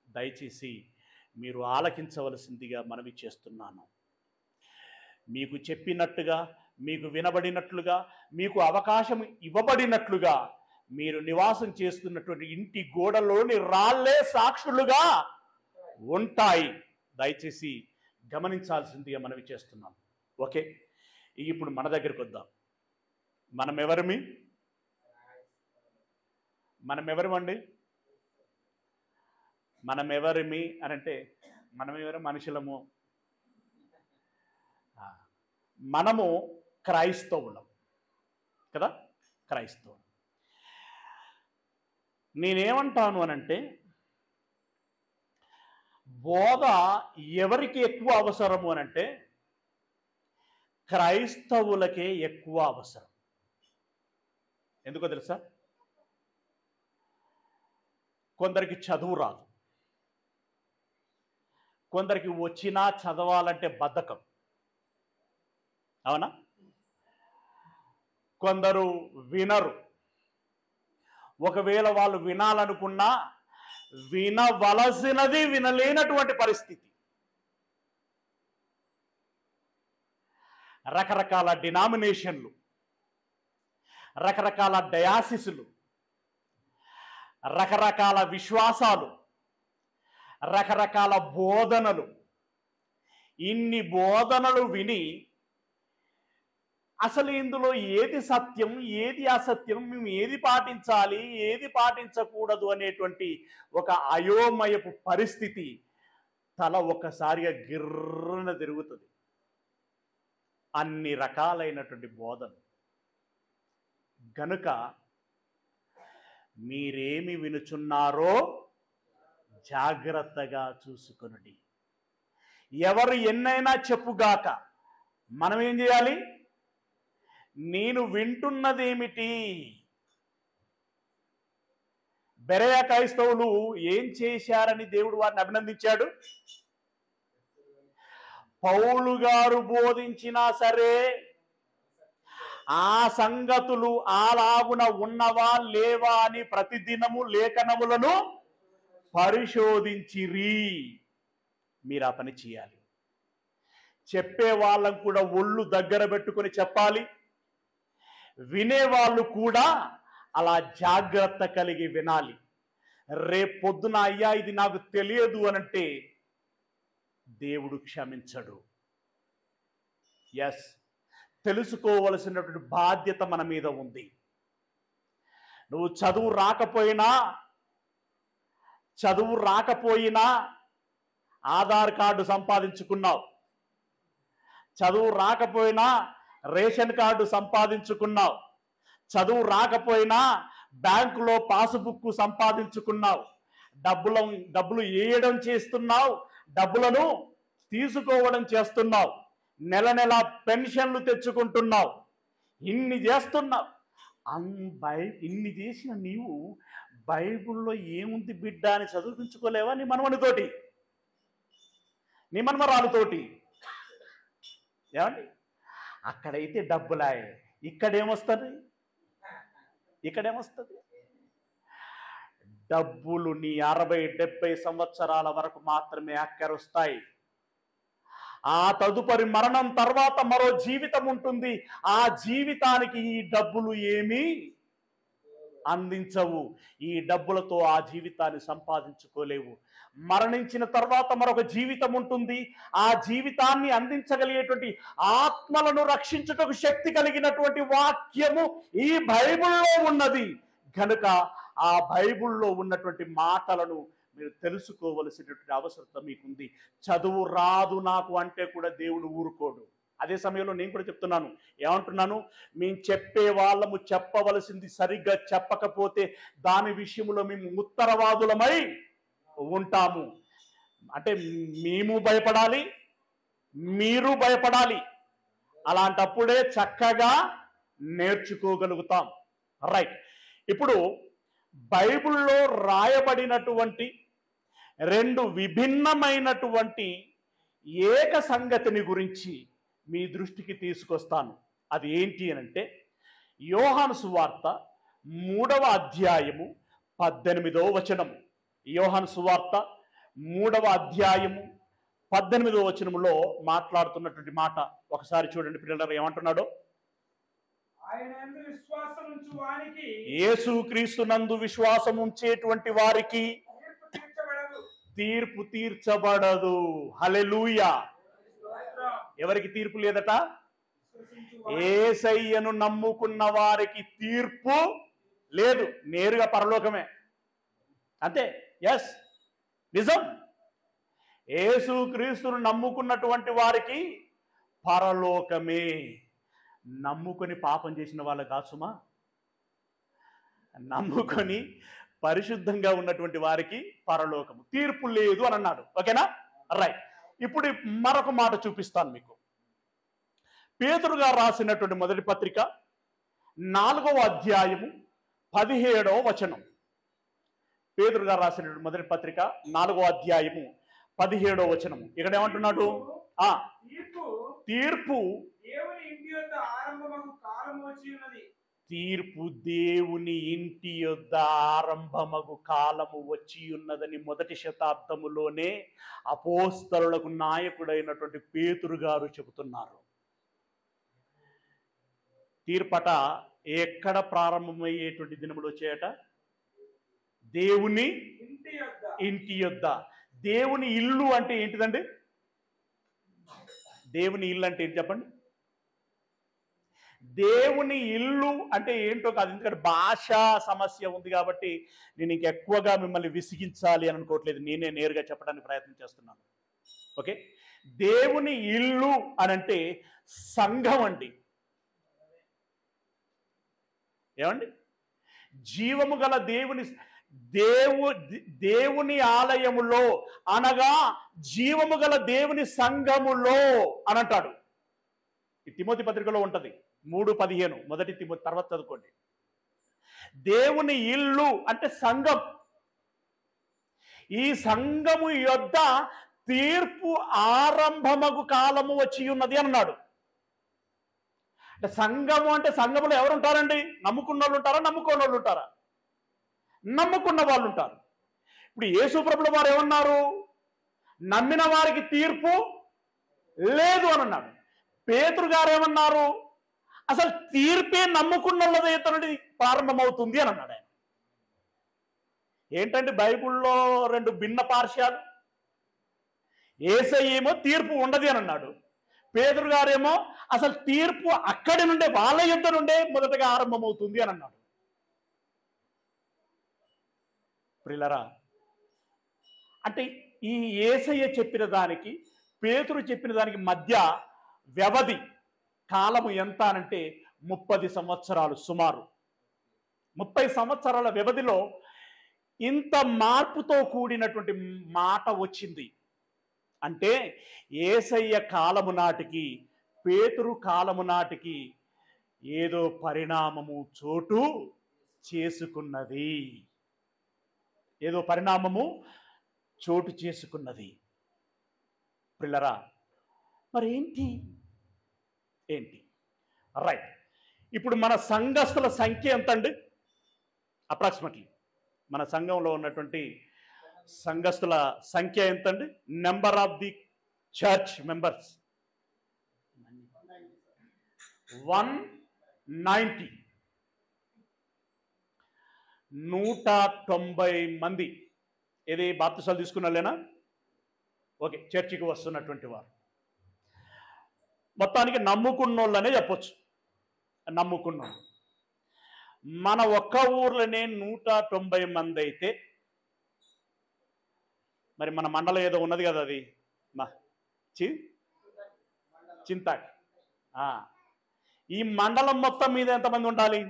దయచేసి మీరు ఆలకించవలసిందిగా మనవి చేస్తున్నాను. మీకు చెప్పినట్టుగా, మీకు వినబడినట్లుగా, మీకు అవకాశం ఇవ్వబడినట్లుగా మీరు నివాసం చేస్తున్నటువంటి ఇంటి గోడలోని రాళ్లే సాక్షులుగా ఉంటాయి. దయచేసి గమనించాల్సిందిగా మనవి చేస్తున్నాం. ఓకే, ఇప్పుడు మన దగ్గరికి వద్దాం. మనం ఎవరమండి? మనం ఎవరిమి అని అంటే, మనం ఎవరు? మనుషులము. మనము క్రైస్తవులం కదా, క్రైస్తవులు. నేనేమంటాను అనంటే, బోధ ఎవరికి ఎక్కువ అవసరము అనంటే క్రైస్తవులకే ఎక్కువ అవసరం. ఎందుకో తెలుసా? కొందరికి చదువు రాదు, కొందరికి వచ్చినా చదవాలంటే బద్ధకం, అవునా? కొందరు వినరు. ఒకవేళ వాళ్ళు వినాలనుకున్నా వినవలసినది వినలేనటువంటి పరిస్థితి. రకరకాల డినామినేషన్లు, రకరకాల డయాసిస్లు, రకరకాల విశ్వాసాలు, రకరకాల బోధనలు, ఇన్ని బోధనలు విని అసలు ఇందులో ఏది సత్యం, ఏది అసత్యం, మేము ఏది పాటించాలి, ఏది పాటించకూడదు అనేటువంటి ఒక అయోమయపు పరిస్థితి తల ఒక్కసారిగా గిర్రన తిరుగుతుంది. అన్ని రకాలైనటువంటి బోధనలు. గనుక మీరేమి వినుచున్నారో జాగ్రత్తగా చూసుకొనండి. ఎవరు ఎన్నైనా చెప్పుగాక, మనం ఏం చేయాలి? నేను వింటున్నదేమిటి? బెరయ క్రైస్తవులు ఏం చేశారని దేవుడు వారిని అభినందించాడు? పౌలు గారు బోధించినా సరే ఆ సంగతులు అలాగున ఉన్నవా లేవా అని ప్రతిదినము లేఖనములను పరిశోధించిరి. మీరు ఆ పని చేయాలి. చెప్పే వాళ్ళకు కూడా ఒళ్ళు దగ్గర పెట్టుకొని చెప్పాలి. వినేవాళ్ళు కూడా అలా జాగ్రత్త కలిగి వినాలి. రేపొద్దున అయ్యా ఇది నాకు తెలియదు అనంటే దేవుడు క్షమించడు. ఎస్, తెలుసుకోవలసినటువంటి బాధ్యత మన మీద ఉంది. నువ్వు చదువు రాకపోయినా ఆధార్ కార్డు సంపాదించుకున్నావు, చదువు రాకపోయినా రేషన్ కార్డు సంపాదించుకున్నావు, చదువు రాకపోయినా బ్యాంకులో పాస్బుక్ సంపాదించుకున్నావు, డబ్బులు వేయడం చేస్తున్నావు, డబ్బులను తీసుకోవడం చేస్తున్నావు, నెల నెల పెన్షన్లు తెచ్చుకుంటున్నావు, ఇన్ని చేస్తున్నావు. ఇన్ని చేసిన నీవు బైబిల్లో ఏముంది బిడ్డ అని చదివించుకోలేవా నీ మనవనితోటి, నీ మనవరాలుతోటి? ఏమండి, అక్కడైతే డబ్బులాయే, ఇక్కడేమొస్తుంది? డబ్బులు నీ 60-70 సంవత్సరాల వరకు మాత్రమే అక్కరొస్తాయి. ఆ తదుపరి మరణం తర్వాత మరో జీవితం ఉంటుంది. ఆ జీవితానికి ఈ డబ్బులు ఏమీ అందించవు. ఈ డబ్బులతో ఆ జీవితాన్ని సంపాదించుకోలేవు. మరణించిన తర్వాత మరొక జీవితం ఉంటుంది. ఆ జీవితాన్ని అందించగలిగేటువంటి, ఆత్మలను రక్షించుటకు శక్తి కలిగినటువంటి వాక్యము ఈ బైబిల్లో ఉన్నది కనుక ఆ బైబిల్లో ఉన్నటువంటి మాటలను మీరు తెలుసుకోవలసినటువంటి అవసరత మీకుంది. చదువు రాదు నాకు అంటే కూడా దేవుడు ఊరుకోడు. అదే సమయంలో నేను కూడా చెప్తున్నాను, ఏమంటున్నాను, మేము చెప్పే వాళ్ళము చెప్పవలసింది సరిగ్గా చెప్పకపోతే దాని విషయంలో మేము ఉత్తరవాదులమై ఉంటాము. అంటే మేము భయపడాలి, మీరు భయపడాలి. అలాంటప్పుడే చక్కగా నేర్చుకోగలుగుతాం. రైట్. ఇప్పుడు బైబిల్లో రాయబడినటువంటి 2 విభిన్నమైనటువంటి ఏక సంగతిని గురించి మీ దృష్టికి తీసుకొస్తాను. అది ఏంటి అనంటే, యోహాను సువార్త 3వ అధ్యాయము 18వ వచనము. యోహాను సువార్త 3వ అధ్యాయము 18వ వచనములో మాట్లాడుతున్నటువంటి మాట ఒకసారి చూడండి పిల్లలు, ఏమంటున్నాడో. యేసుక్రీస్తునందు విశ్వాసం ఉంచేటువంటి వారికి తీర్పు తీర్చబడదు. హల్లెలూయా. ఎవరికి తీర్పు లేదట? యేసయ్యను నమ్ముకున్న వారికి తీర్పు లేదు, నేరుగా పరలోకమే. అంతే. ఎస్, నిజం. యేసుక్రీస్తును నమ్ముకున్నటువంటి వారికి పరలోకమే. నమ్ముకొని పాపం చేసిన వాళ్ళ కాసుమా, నమ్ముకొని పరిశుద్ధంగా ఉన్నటువంటి వారికి పరలోకము, తీర్పు లేదు అని అన్నాడు. ఓకేనా? రైట్. ఇప్పుడు మరొక మాట చూపిస్తాను మీకు. పేతురు గారు రాసినటువంటి మొదటి పత్రిక 4వ అధ్యాయము 17వ వచనం. పేతురు గారు రాసినటువంటి మొదటి పత్రిక 4వ అధ్యాయము 17వ వచనం. ఇక్కడ ఏమంటున్నాడు? తీర్పు దేవుని ఇంటి యొద్ద ఆరంభమగు కాలము వచ్చి ఉన్నదని మొదటి శతాబ్దములోనే అపోస్తలులకు నాయకుడైనటువంటి పేతురు గారు చెబుతున్నారు. తీర్పట ఎక్కడ ప్రారంభమయ్యేటువంటి దినములు వచ్చాయట? దేవుని ఇంటి యొద్ద. దేవుని ఇల్లు అంటే ఏంటిదండి? దేవుని ఇల్లు అంటే ఏంటి చెప్పండి? దేవుని ఇల్లు అంటే ఏంటో కాదు, ఎందుకంటే భాషా సమస్య ఉంది కాబట్టి నేను ఇంకెక్కువగా మిమ్మల్ని విసిగించాలి అని అనుకోవట్లేదు, నేనే నేరుగా చెప్పడానికి ప్రయత్నం చేస్తున్నాను. ఓకే, దేవుని ఇల్లు అనంటే సంఘం అండి. ఏమండి? జీవము గల దేవుని ఆలయములో అనగా జీవము గల దేవుని సంఘములో అని అంటాడు. ఈ తిమోతి పత్రికలో ఉంటది 3:15. మొదటి తిమోతి, తర్వాత చదువుకోండి. దేవుని ఇల్లు అంటే సంఘం. ఈ సంఘము యొద్ద తీర్పు ఆరంభమగు కాలము వచ్చి ఉన్నది అన్నాడు. అంటే సంఘము అంటే సంఘములో ఎవరు ఉంటారండి? నమ్ముకున్న వాళ్ళు ఉంటారా, నమ్ముకోని వాళ్ళు ఉంటారా? నమ్ముకున్న వాళ్ళు ఉంటారు. ఇప్పుడు యేసు ప్రభువుల వారు ఏమన్నారు? నమ్మిన వారికి తీర్పు లేదు అని అన్నాడు. పేతురు గారు ఏమన్నారు? అసలు తీర్పే నమ్ముకున్న వాళ్ళది ప్రారంభమవుతుంది అని అన్నాడు ఆయన. ఏంటంటే బైబిల్లో రెండు భిన్న పార్శ్యాలు. యేసయ్య ఏమో తీర్పు ఉండదు అని అన్నాడు, పేతురు గారేమో అసలు తీర్పు అక్కడి నుండే, వాళ్ళ యుద్ధ నుండే మొదటగా ఆరంభమవుతుంది అని అన్నాడు. ప్రియులారా, అంటే ఈ యేసయ్య చెప్పిన దానికి పేతురు చెప్పిన దానికి మధ్య వ్యవధి కాలము ఎంత అనంటే 30 సంవత్సరాలు. సుమారు 30 సంవత్సరాల వ్యవధిలో ఇంత మార్పుతో కూడినటువంటి మాట వచ్చింది. అంటే యేసయ్య కాలము నాటికి పేతురు కాలము నాటికి ఏదో పరిణామము చోటు చేసుకున్నది, ఏదో పరిణామము చోటు చేసుకున్నది. ప్రియులారా, మరి ఏంటి రైట్. ఇప్పుడు మన సంఘస్థుల సంఖ్య ఎంత అండి? అప్రాక్సిమేట్లీ మన సంఘంలో ఉన్నటువంటి సంఘస్థుల సంఖ్య ఎంతండి? Number of the church members 190, 190 మంది. ఏది బాప్తిసాలు తీసుకున్నాలేనా? ఓకే, చర్చికి వస్తున్నటువంటి వారు మొత్తానికి నమ్ముకున్నోళ్ళనే చెప్పొచ్చు. నమ్ముకున్నోళ్ళు మన ఒక్క ఊర్లోనే 190 మంది అయితే, మరి మన మండలం ఏదో ఉన్నది కదా, అది చింతాక్. ఈ మండలం మొత్తం మీద ఎంతమంది ఉండాలి?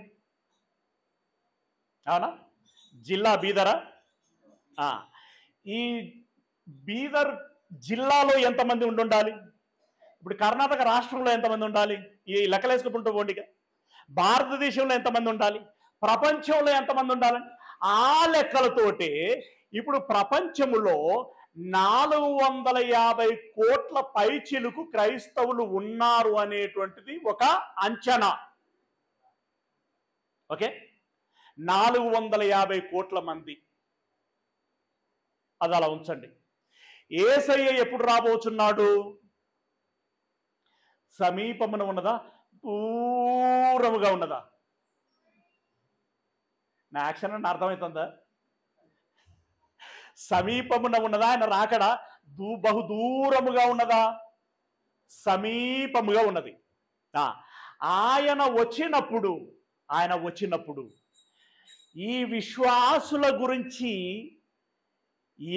అవునా? జిల్లా బీదరా? ఈ బీదర్ జిల్లాలో ఎంతమంది ఉండాలి? ఇప్పుడు కర్ణాటక రాష్ట్రంలో ఎంతమంది ఉండాలి? ఈ లెక్కలేసుకుంటూ పోండిగా. భారతదేశంలో ఎంతమంది ఉండాలి? ప్రపంచంలో ఎంతమంది ఉండాలని ఆ లెక్కలతోటే ఇప్పుడు ప్రపంచములో 450 కోట్ల పైచిలుకు క్రైస్తవులు ఉన్నారు అనేటువంటిది ఒక అంచనా. ఓకే, 450 కోట్ల మంది. అది అలా ఉంచండి. యేసయ్య ఎప్పుడు రాబోచున్నాడు? సమీపమున ఉన్నదా, దూరముగా ఉన్నదా? నా యాక్షన్ అని అర్థమవుతుందా? సమీపమున ఉన్నదా ఆయన రాకడా, బహు దూరముగా ఉన్నదా? సమీపముగా ఉన్నది. ఆయన వచ్చినప్పుడు ఈ విశ్వాసుల గురించి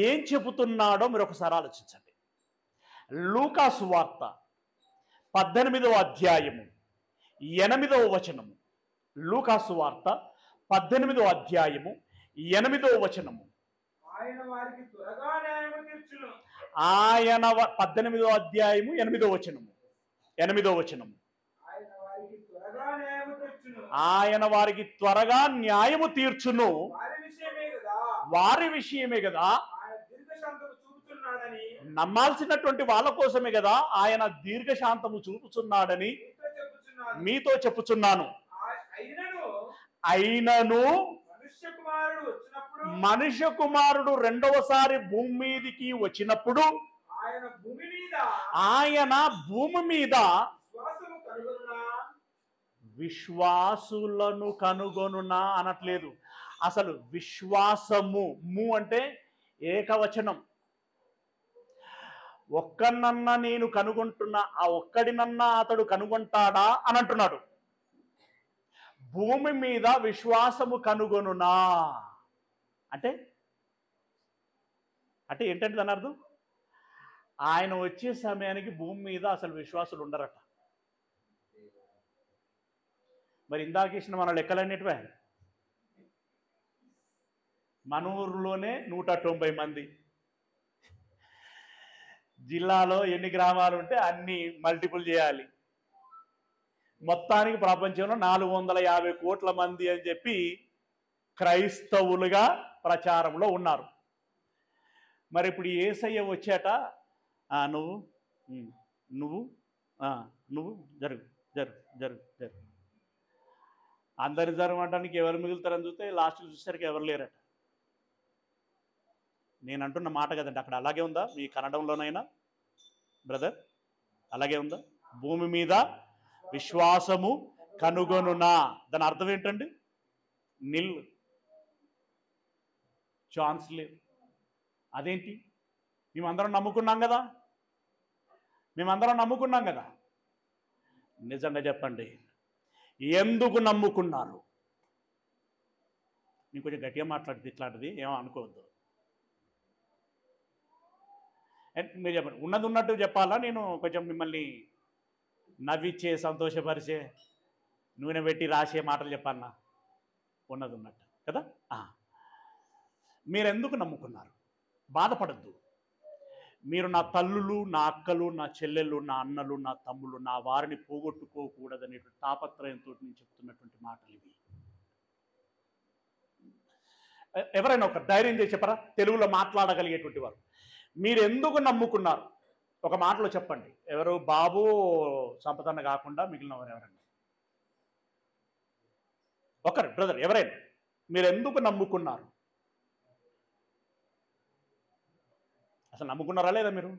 ఏం చెబుతున్నాడో మీరు ఒకసారి ఆలోచించండి. లూకా సువార్త 18వ అధ్యాయము 8వ వచనము. లూకా సువార్త 18వ అధ్యాయము 8వ వచనము. ఆయన 18వ అధ్యాయము 8వ వచనము. 8వ వచనము. ఆయన వారికి త్వరగా న్యాయము తీర్చును, వారి విషయమే కదా, నమ్మాల్సినటువంటి వాళ్ళ కోసమే కదా ఆయన దీర్ఘశాంతము చూపుచున్నాడని మీతో చెప్పుచున్నాను. అయినను మనుష్య కుమారుడు రెండవసారి భూమి మీదికి వచ్చినప్పుడు ఆయన భూమి మీద విశ్వాసులను కనుగొనునా అనట్లేదు. అసలు విశ్వాసము అంటే ఏకవచనం. ఒక్కనన్నా నేను కనుగొంటున్నా, ఆ ఒక్కడినన్నా అతడు కనుగొంటాడా అని అంటున్నాడు. భూమి మీద విశ్వాసము కనుగొనునా అంటే ఏంటంటే దాని అర్థం, ఆయన వచ్చే సమయానికి భూమి మీద అసలు విశ్వాసులు ఉండరట. మరి ఇందాకేసిన మన లెక్కలన్నిటివే. మన ఊరిలోనే 190 మంది, జిల్లాలో ఎన్ని గ్రామాలు ఉంటే అన్ని మల్టిపుల్ చేయాలి. మొత్తానికి ప్రపంచంలో 450 కోట్ల మంది అని చెప్పి క్రైస్తవులుగా ప్రచారంలో ఉన్నారు. మరి ఇప్పుడు యేసయ్య వచ్చాట, నువ్వు నువ్వు నువ్వు జరుగు జరుగు జరుగు జరుగు అందరి జరగడానికి ఎవరు మిగులుతారని చూస్తే లాస్ట్కి చూసేసరికి ఎవరు లేరట. నేను అంటున్న మాట కదండి, అక్కడ అలాగే ఉందా? మీ కన్నడంలోనైనా బ్రదర్ అలాగే ఉందా? భూమి మీద విశ్వాసము కనుగొనునా, దాని అర్థం ఏంటండి? నిల్, ఛాన్స్ లేదు. అదేంటి? మేమందరం నమ్ముకున్నాం కదా, నిజంగా చెప్పండి, ఎందుకు నమ్ముకున్నారు? నేను కొంచెం గట్టిగా మాట్లాడితే ఇట్లాంటిది ఏమో అనుకోవద్దు. మీరు చెప్పండి, ఉన్నది ఉన్నట్టు చెప్పాలా, నేను కొంచెం మిమ్మల్ని నవ్విచ్చే సంతోషపరిచే నూనె పెట్టి రాసే మాటలు చెప్పాలన్నా? ఉన్నది ఉన్నట్టు కదా. మీరు ఎందుకు నమ్ముకున్నారు? బాధపడద్దు. మీరు నా తల్లులు, నా అక్కలు, నా చెల్లెళ్ళు, నా అన్నలు, నా తమ్ముళ్ళు, నా వారిని పోగొట్టుకోకూడదనేటువంటి తాపత్రయంతో నేను చెప్తున్నటువంటి మాటలు ఇవి. ఎవరైనా ఒక ధైర్యం చేసి చెప్పరా, తెలుగులో మాట్లాడగలిగేటువంటి వారు? మీరు ఎందుకు నమ్ముకున్నారు? ఒక మాటలో చెప్పండి. ఎవరు? బాబు, సంపదన్న కాకుండా మిగిలిన వారు ఎవరైనా ఒకరు, బ్రదర్ ఎవరైనా, మీరు ఎందుకు నమ్ముకున్నారు? అసలు నమ్ముకున్నారా లేదా మీరు?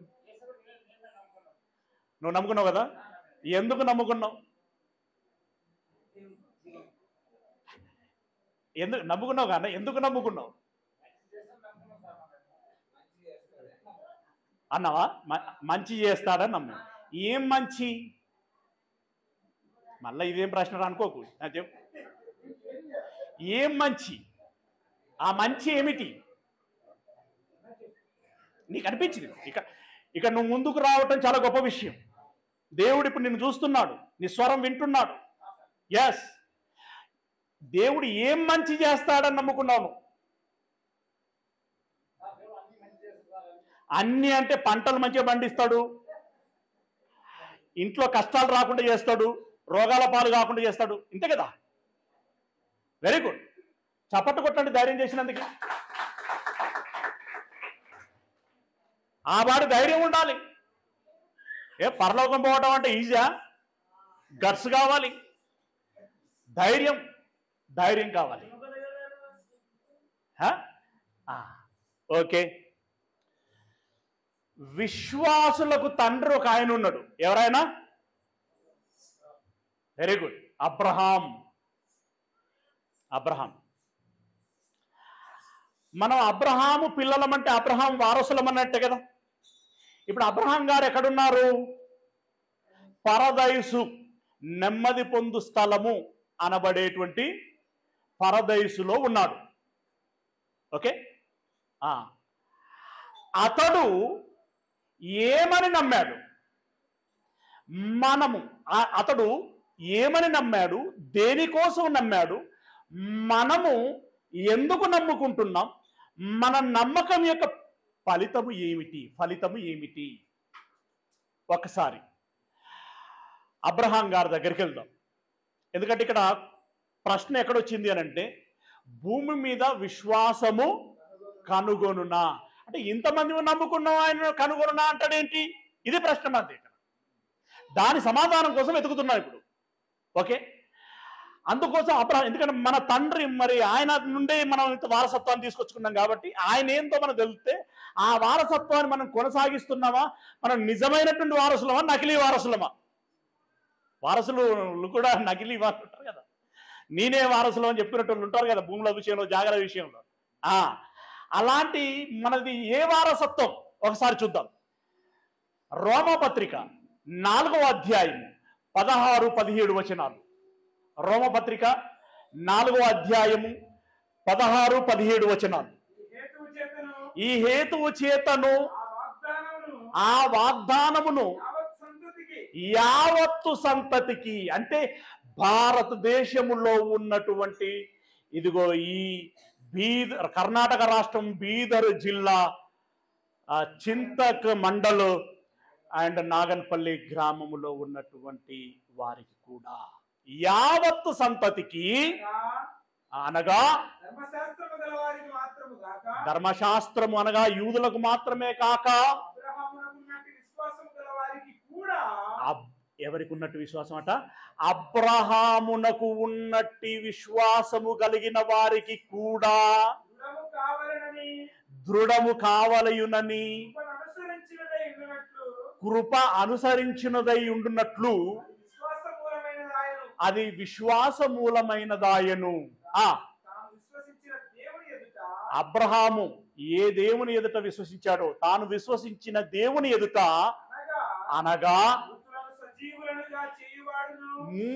నువ్వు నమ్ముకున్నావు కదా, ఎందుకు నమ్ముకున్నావు? ఎందుకు నమ్ముకున్నావు కానీ ఎందుకు నమ్ముకున్నావు అన్నావా? మంచి చేస్తాడని నమ్ము. ఏం మంచి? మళ్ళీ ఇదేం ప్రశ్న అనుకోకు, చెప్పు. ఏం మంచి? ఆ మంచి ఏమిటి నీకు అనిపించింది? ఇక నువ్వు ముందుకు రావటం చాలా గొప్ప విషయం. దేవుడు ఇప్పుడు నిన్ను చూస్తున్నాడు, నీ స్వరం వింటున్నాడు. ఎస్, దేవుడు ఏం మంచి చేస్తాడని నమ్ముకున్నావు? అన్ని అంటే పంటలు మంచిగా పండిస్తాడు, ఇంట్లో కష్టాలు రాకుండా చేస్తాడు, రోగాల పాలు కాకుండా చేస్తాడు, ఇంతే కదా. వెరీ గుడ్, చప్పట్టు కొట్టండి ధైర్యం చేసినందుకు. ఆ వాడి ధైర్యం ఉండాలి. పరలోకం పోవటం అంటే ఈజీయా? గట్స్ కావాలి, ధైర్యం కావాలి. ఓకే, విశ్వాసులకు తండ్రి ఒక ఆయన ఉన్నాడు. ఎవరైనా? Very good, Abraham. మనం అబ్రహాము పిల్లలమంటే అబ్రహాం వారసులం అన్నట్టే కదా. ఇప్పుడు అబ్రహాం గారు ఎక్కడున్నారు? పరదైసు, నెమ్మది పొందు స్థలము అనబడేటువంటి పరదైసులో ఉన్నాడు. ఓకే, అతడు ఏమని నమ్మాడు? అతడు ఏమని నమ్మాడు? దేనికోసం నమ్మాడు? మనము ఎందుకు నమ్ముకుంటున్నాం? మన నమ్మకం యొక్క ఫలితము ఏమిటి? ఒకసారి అబ్రహాం గారి దగ్గరికి వెళ్దాం. ఎందుకంటే ఇక్కడ ప్రశ్న ఎక్కడొచ్చింది అని అంటే, భూమి మీద విశ్వాసము కనుగొనునా అంటే, ఇంతమంది నమ్ముకున్నాం ఆయన కనుగొనునా అంటాడేంటి? ఇది ప్రశ్న మంది. దాని సమాధానం కోసం వెతుకుతున్నాం ఇప్పుడు. ఓకే, అందుకోసం అబ్రహాం, ఎందుకంటే మన తండ్రి మరి ఆయన నుండే మనం ఇంత వారసత్వాన్ని తీసుకొచ్చుకున్నాం కాబట్టి ఆయన ఏంటో మనం తెలిస్తే ఆ వారసత్వాన్ని మనం కొనసాగిస్తున్నామా? మనం నిజమైనటువంటి వారసులమా, నకిలీ వారసులమా? వారసులు కూడా నకిలీ వారసులు ఉంటారు కదా. నేనే వారసులు అని చెప్పినట్టు ఉంటారు కదా, భూముల విషయంలో, జాగ్రత్త విషయంలో. అలాంటి మనది ఏ వారసత్వం ఒకసారి చూద్దాం. రోమపత్రిక 4వ అధ్యాయం 16-17 వచనాలు. రోమపత్రిక 4వ అధ్యాయము 16-17 వచనాలు. ఈ హేతువు చేతను ఆ వాగ్దానమును యావత్తు సంతతికి, అంటే భారతదేశములో ఉన్నటువంటి, ఇదిగో ఈ కర్ణాటక రాష్ట్రం బీదర్ జిల్లా చింతక్ మండల్ అండ్ నాగన్పల్లి గ్రామములో ఉన్నటువంటి వారికి కూడా, యావత్తు సంతతికి అనగా ధర్మశాస్త్రము అనగా యూదులకు మాత్రమే కాక ఎవరికి ఉన్నట్టు విశ్వాసం అట? అబ్రహామునకు ఉన్నట్టి విశ్వాసము కలిగిన వారికి కూడా దృఢము కావలయునని, కృప అనుసరించినదై ఉండునట్లు అది విశ్వాసమూలమైనదాయను. అబ్రహాము ఏ దేవుని ఎదుట విశ్వసించాడో, తాను విశ్వసించిన దేవుని ఎదుట అనగా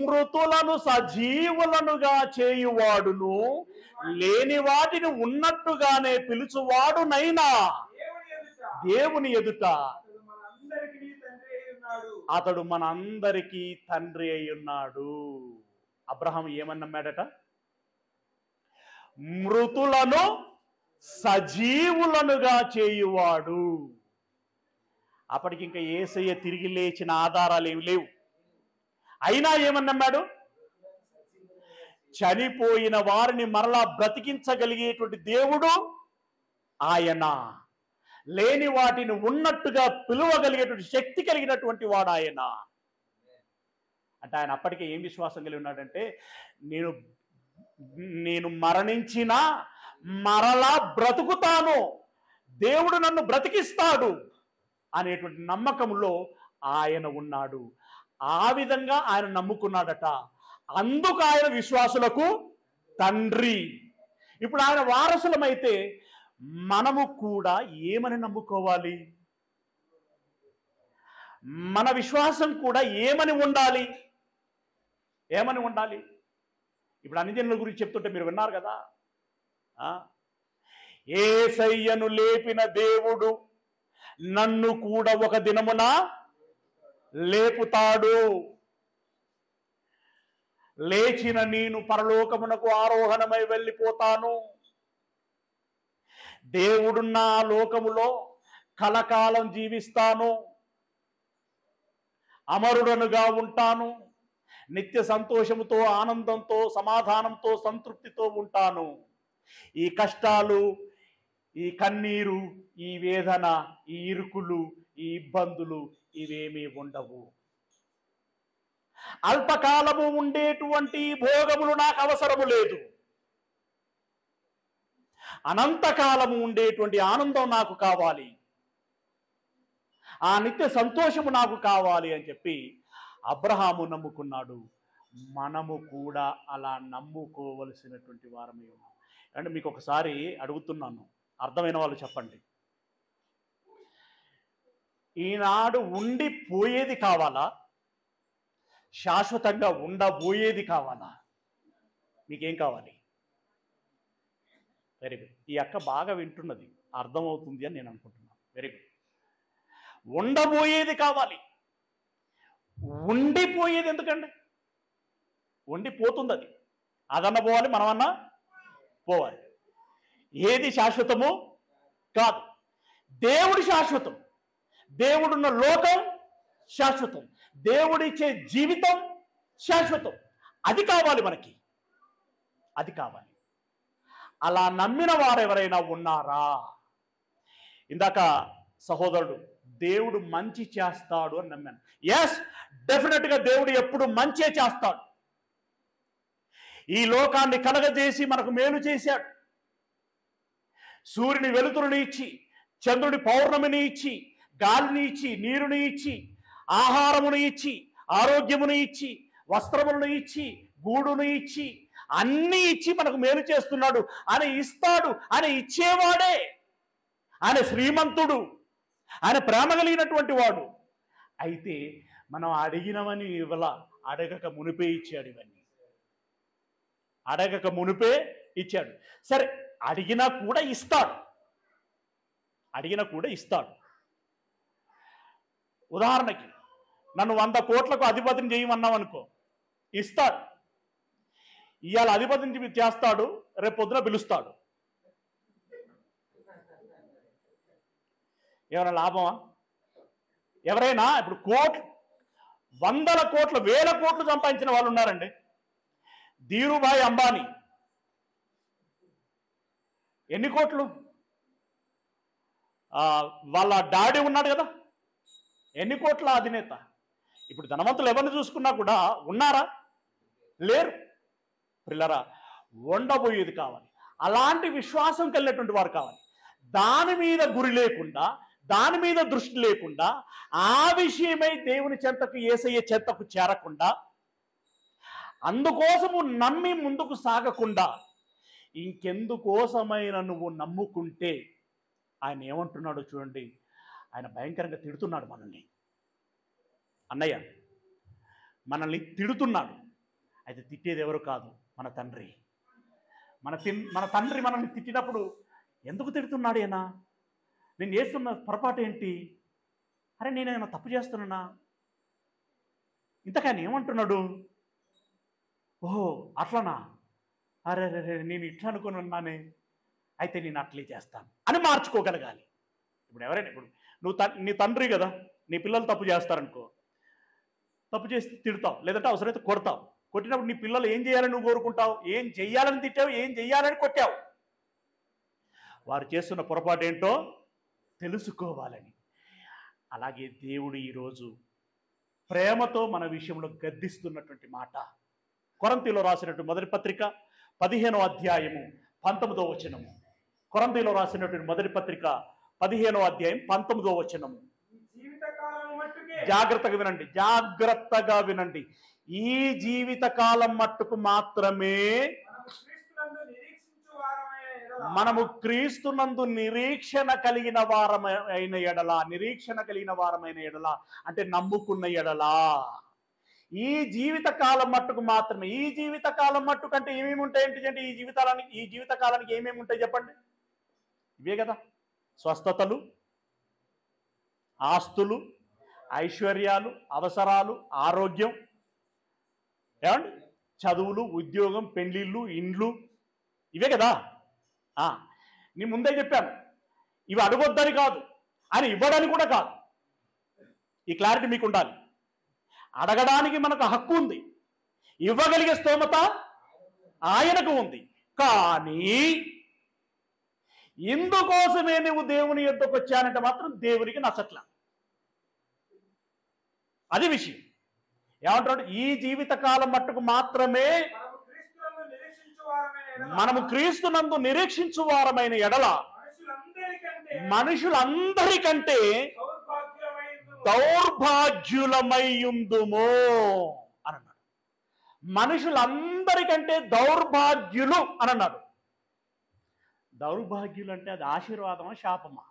మృతులను సజీవులనుగా చేయువాడును, లేని వాటిని ఉన్నట్టుగానే పిలుచువాడునైనా దేవుని ఎదుట అతడు మనందరికీ తండ్రి అయి ఉన్నాడు. అబ్రహాం ఏమని నమ్మాడట? మృతులను సజీవులనుగా చేయువాడు. అప్పటికి ఇంకా యేసయ్య తిరిగి లేచిన ఆధారాలు ఏమి లేవు. అయినా ఏమని నమ్మాడు? చనిపోయిన వారిని మరలా బ్రతికించగలిగేటువంటి దేవుడు ఆయన, లేని వాటిని ఉన్నట్టుగా పిలువగలిగేటువంటి శక్తి కలిగినటువంటి వాడు ఆయన. అంటే ఆయన అప్పటికే ఏం విశ్వాసం కలిగి ఉన్నాడంటే, నేను మరణించినా మరలా బ్రతుకుతాను, దేవుడు నన్ను బ్రతికిస్తాడు అనేటువంటి నమ్మకంలో ఆయన ఉన్నాడు. ఆ విధంగా ఆయన నమ్ముకున్నాడట. అందుకు ఆయన విశ్వాసులకు తండ్రి. ఇప్పుడు ఆయన వారసులమైతే మనము కూడా ఏమని నమ్ముకోవాలి? మన విశ్వాసం కూడా ఏమని ఉండాలి? ఏమని ఉండాలి? ఇప్పుడు అన్ని జనుల గురించి చెప్తుంటే మీరు విన్నారు కదా, యేసయ్యను లేపిన దేవుడు నన్ను కూడా ఒక దినమున లేపుతాడు, లేచిన నేను పరలోకమునకు ఆరోహణమై వెళ్ళిపోతాను, దేవుడున్న లోకములో కలకాలం జీవిస్తాను, అమరుడనుగా ఉంటాను, నిత్య సంతోషముతో, ఆనందంతో, సమాధానంతో, సంతృప్తితో ఉంటాను. ఈ కష్టాలు, ఈ కన్నీరు, ఈ వేదన, ఈ ఇరుకులు, ఈ ఇబ్బందులు ఇవేమీ ఉండవు. అల్పకాలము ఉండేటువంటి భోగములు నాకు అవసరము లేదు, అనంతకాలము ఉండేటువంటి ఆనందం నాకు కావాలి, ఆ నిత్య సంతోషము నాకు కావాలి అని చెప్పి అబ్రహాము నమ్ముకున్నాడు. మనము కూడా అలా నమ్ముకోవలసినటువంటి వారమే ఉన్నాం. అంటే మీకు ఒకసారి అడుగుతున్నాను, అర్థమైన వాళ్ళు చెప్పండి. ఈనాడు ఉండిపోయేది కావాలా, శాశ్వతంగా ఉండబోయేది కావాలా? మీకేం కావాలి? Very good. ఈ అక్క బాగా వింటున్నది, అర్థమవుతుంది అని నేను అనుకుంటున్నాను. Very good. ఉండబోయేది కావాలి. ఉండిపోయేది ఎందుకండి? ఉండిపోతుంది అది, అదన్న పోవాలి, మనమన్నా పోవాలి. ఏది శాశ్వతము కాదు. దేవుడి శాశ్వతం, దేవుడున్న లోకం శాశ్వతం, దేవుడిచ్చే జీవితం శాశ్వతం. అది కావాలి మనకి, అది కావాలి. అలా నమ్మిన వారు ఎవరైనా ఉన్నారా? ఇందాక సహోదరుడు దేవుడు మంచి చేస్తాడు అని నమ్మాను. ఎస్, డెఫినెట్గా దేవుడు ఎప్పుడు మంచే చేస్తాడు. ఈ లోకాన్ని కలగజేసి మనకు మేలు చేశాడు. సూర్యుని వెలుతురుని ఇచ్చి, చంద్రుని పౌర్ణమిని ఇచ్చి, గాలిని ఇచ్చి, నీరుని ఇచ్చి, ఆహారమును ఇచ్చి, ఆరోగ్యమును ఇచ్చి, వస్త్రములను ఇచ్చి, గూడును ఇచ్చి, అన్నీ ఇచ్చి మనకు మేలు చేస్తున్నాడు. ఆయన ఇస్తాడు, ఆయన ఇచ్చేవాడే, ఆయన శ్రీమంతుడు, ఆయన ప్రేమ కలిగినటువంటి వాడు. అయితే మనం అడిగినవని ఇవ్వాల, అడగక మునిపే ఇచ్చాడు. ఇవన్నీ అడగక మునిపే ఇచ్చాడు. సరే, అడిగినా కూడా ఇస్తాడు, అడిగినా కూడా ఇస్తాడు. ఉదాహరణకి నన్ను 100 కోట్లకు అధిపతిని చేయమన్నాం అనుకో, ఇస్తాడు. ఇవాళ అధిపతిని చేస్తాడు, రేపు పొద్దున పిలుస్తాడు. ఏమైనా లాభమా? ఎవరైనా ఇప్పుడు కోట్లు, 100 కోట్లు, 1000 కోట్లు సంపాదించిన వాళ్ళు ఉన్నారండి. ధీరుభాయ్ అంబానీ ఎన్ని కోట్లు? వాళ్ళ డాడీ ఉన్నాడు కదా, ఎన్ని కోట్ల అధినేత. ఇప్పుడు ధనవంతులు ఎవరిని చూసుకున్నా కూడా ఉన్నారా? లేరు. పిల్లరా, ఉండబోయేది కావాలి. అలాంటి విశ్వాసం కలిగినటువంటి వారు కావాలి. దాని మీద గురి లేకుండా, దాని మీద దృష్టి లేకుండా, ఆ విషయమై దేవుని చెంతకు, యేసయ్య చెంతకు చేరకుండా, అందుకోసము నమ్మి ముందుకు సాగకుండా, ఇంకెందుకోసమైన నువ్వు నమ్ముకుంటే, ఆయన ఏమంటున్నాడో చూడండి. ఆయన భయంకరంగా తిడుతున్నాడు మనల్ని. అన్నయ్య మనల్ని తిడుతున్నాడు. అయితే తిట్టేది ఎవరు కాదు, మన తండ్రి. మన తండ్రి మనల్ని తిట్టినప్పుడు ఎందుకు తిడుతున్నాడు ఈయన? నేను చేస్తున్న పొరపాటు ఏంటి? అరే నేనేమైనా తప్పు చేస్తున్నానా? ఇంతకాని ఏమంటున్నాడు? ఓహో అట్లనా, అరే రే నేను ఇట్లా అనుకుని ఉన్నానే, అయితే నేను అట్లే చేస్తాను అని మార్చుకోగలగాలి. ఇప్పుడు ఎవరైనా, ఇప్పుడు నీ తండ్రి కదా, నీ పిల్లలు తప్పు చేస్తారనుకో, తప్పు చేసి తిడతావు, లేదంటే అవసరమైతే కొడతావు. కొట్టినప్పుడు నీ పిల్లలు ఏం చేయాలని నువ్వు కోరుకుంటావు? ఏం చెయ్యాలని తిట్టావు, ఏం చెయ్యాలని కొట్టావు? వారు చేస్తున్న పొరపాటు ఏంటో తెలుసుకోవాలని. అలాగే దేవుడు ఈరోజు ప్రేమతో మన విషయంలో గద్దిస్తున్నటువంటి మాట. కొరింథీయులో రాసినటువంటి మొదటి పత్రిక 15వ అధ్యాయము 19వ వచనము. కొరింథీయులో రాసినటువంటి మొదటి పత్రిక 15వ అధ్యాయం 19వ వచనము. జాగ్రత్తగా వినండి, జాగ్రత్తగా వినండి. ఈ జీవిత కాలం మట్టుకు మాత్రమే మనము క్రీస్తునందు నిరీక్షణ కలిగిన వారమైన ఎడల, నిరీక్షణ కలిగిన వారమైన ఎడల అంటే నమ్ముకున్న ఎడల, ఈ జీవిత కాలం మట్టుకు మాత్రమే. ఈ జీవిత కాలం మట్టుకు అంటే ఏమేమి ఉంటాయి ఏంటంటే, ఈ జీవిత కాలానికి ఏమేమి ఉంటాయి చెప్పండి? ఇవే కదా, స్వస్థతలు, ఆస్తులు, ఐశ్వర్యాలు, అవసరాలు, ఆరోగ్యం, ఏమండి, చదువులు, ఉద్యోగం, పెళ్లిళ్ళు, ఇండ్లు, ఇవే కదా. నీ ముందే చెప్పాను, ఇవి అడగొద్దని కాదు, ఆయన ఇవ్వడానికి కూడా కాదు. ఈ క్లారిటీ మీకు ఉండాలి. అడగడానికి మనకు హక్కు ఉంది, ఇవ్వగలిగే స్తోమత ఆయనకు ఉంది. కానీ ఇందుకోసమే నువ్వు దేవుని యొద్దకు వచ్చానంటే మాత్రం దేవునికి నచ్చట్ల. అది విషయం. ఏమంటాడు? ఈ జీవిత కాలం మట్టుకు మాత్రమే మనము క్రీస్తునందు నిరీక్షించు వారమైన ఎడల మనుషులందరికంటే దౌర్భాగ్యులమైయుందుము అని అన్నాడు. మనుషులందరికంటే దౌర్భాగ్యులు అని అన్నాడు. దౌర్భాగ్యులు అంటే అది ఆశీర్వాదమా శాపమా?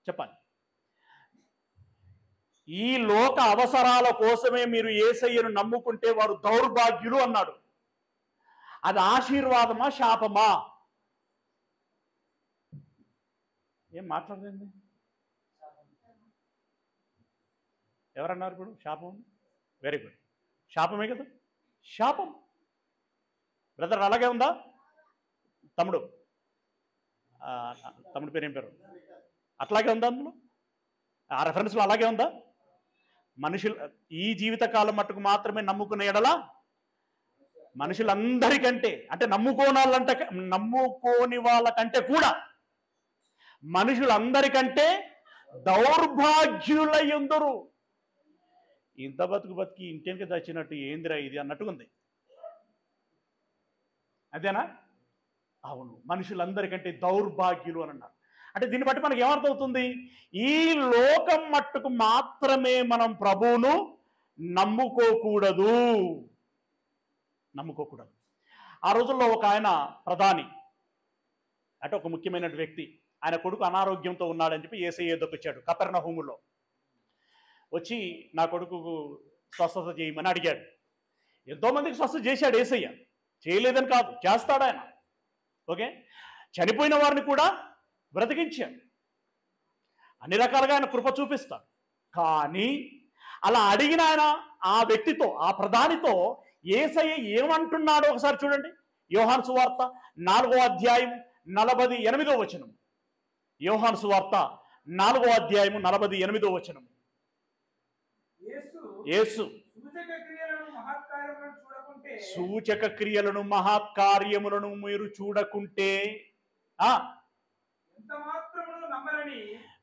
చెప్పాలి. ఈ లోక అవసరాల కోసమే మీరు యేసయ్యను నమ్ముకుంటే వారు దౌర్భాగ్యులు అన్నాడు. అది ఆశీర్వాదమా శాపమా? ఏం మాట్లాడదండి? ఎవరన్నారు ఇప్పుడు శాపం? వెరీ గుడ్, శాపమే కదా, శాపం. బ్రదర్ అలాగే ఉందా? తమ్ముడు పేరు ఏం పేరు? అట్లాగే ఉందా? అందులో ఆ రెఫరెన్స్లో అలాగే ఉందా? మనుషులు ఈ జీవితకాలం మట్టుకు మాత్రమే నమ్ముకునే ఎడల మనుషులందరికంటే, అంటే నమ్ముకోని వాళ్ళకంటే కూడా మనుషులందరికంటే దౌర్భాగ్యులయ్యుందురు. ఇంత బతికి ఇంటికి చచ్చినట్టు ఏందిరా ఇది అన్నట్టుగా అదేనా? అవును, మనుషులందరికంటే దౌర్భాగ్యులు అని అన్నారు. అంటే దీన్ని బట్టి మనకి ఏమర్థమవుతుంది? ఈ లోకం మట్టుకు మాత్రమే మనం ప్రభువును నమ్ముకోకూడదు. ఆ రోజుల్లో ఒక ఆయన ప్రధాని, అంటే ఒక ముఖ్యమైన వ్యక్తి, ఆయన కొడుకు అనారోగ్యంతో ఉన్నాడని చెప్పి యేసయ్య యొద్దకు వచ్చాడు. కపెర్నహూములో వచ్చి నా కొడుకుకు స్వస్థత చేయమని అడిగాడు. ఎంతోమందికి స్వస్థత చేశాడు యేసయ్య, చేయలేదని కాదు, చేస్తాడు ఆయన. ఓకే, చనిపోయిన వారిని కూడా బ్రతికించాడు. అన్ని రకాలుగా ఆయన కృప చూపిస్తాడు. కానీ అలా అడిగిన ఆయన ఆ వ్యక్తితో, ఆ ప్రధానితో యేసయ్య ఏమంటున్నాడో ఒకసారి చూడండి. యోహాను సువార్త 4వ అధ్యాయం 48వ వచనం. యోహాను సువార్త 4వ అధ్యాయం 48వ వచనం. యేసు సూచక క్రియలను మహత్కార్యములను మీరు చూడకుంటే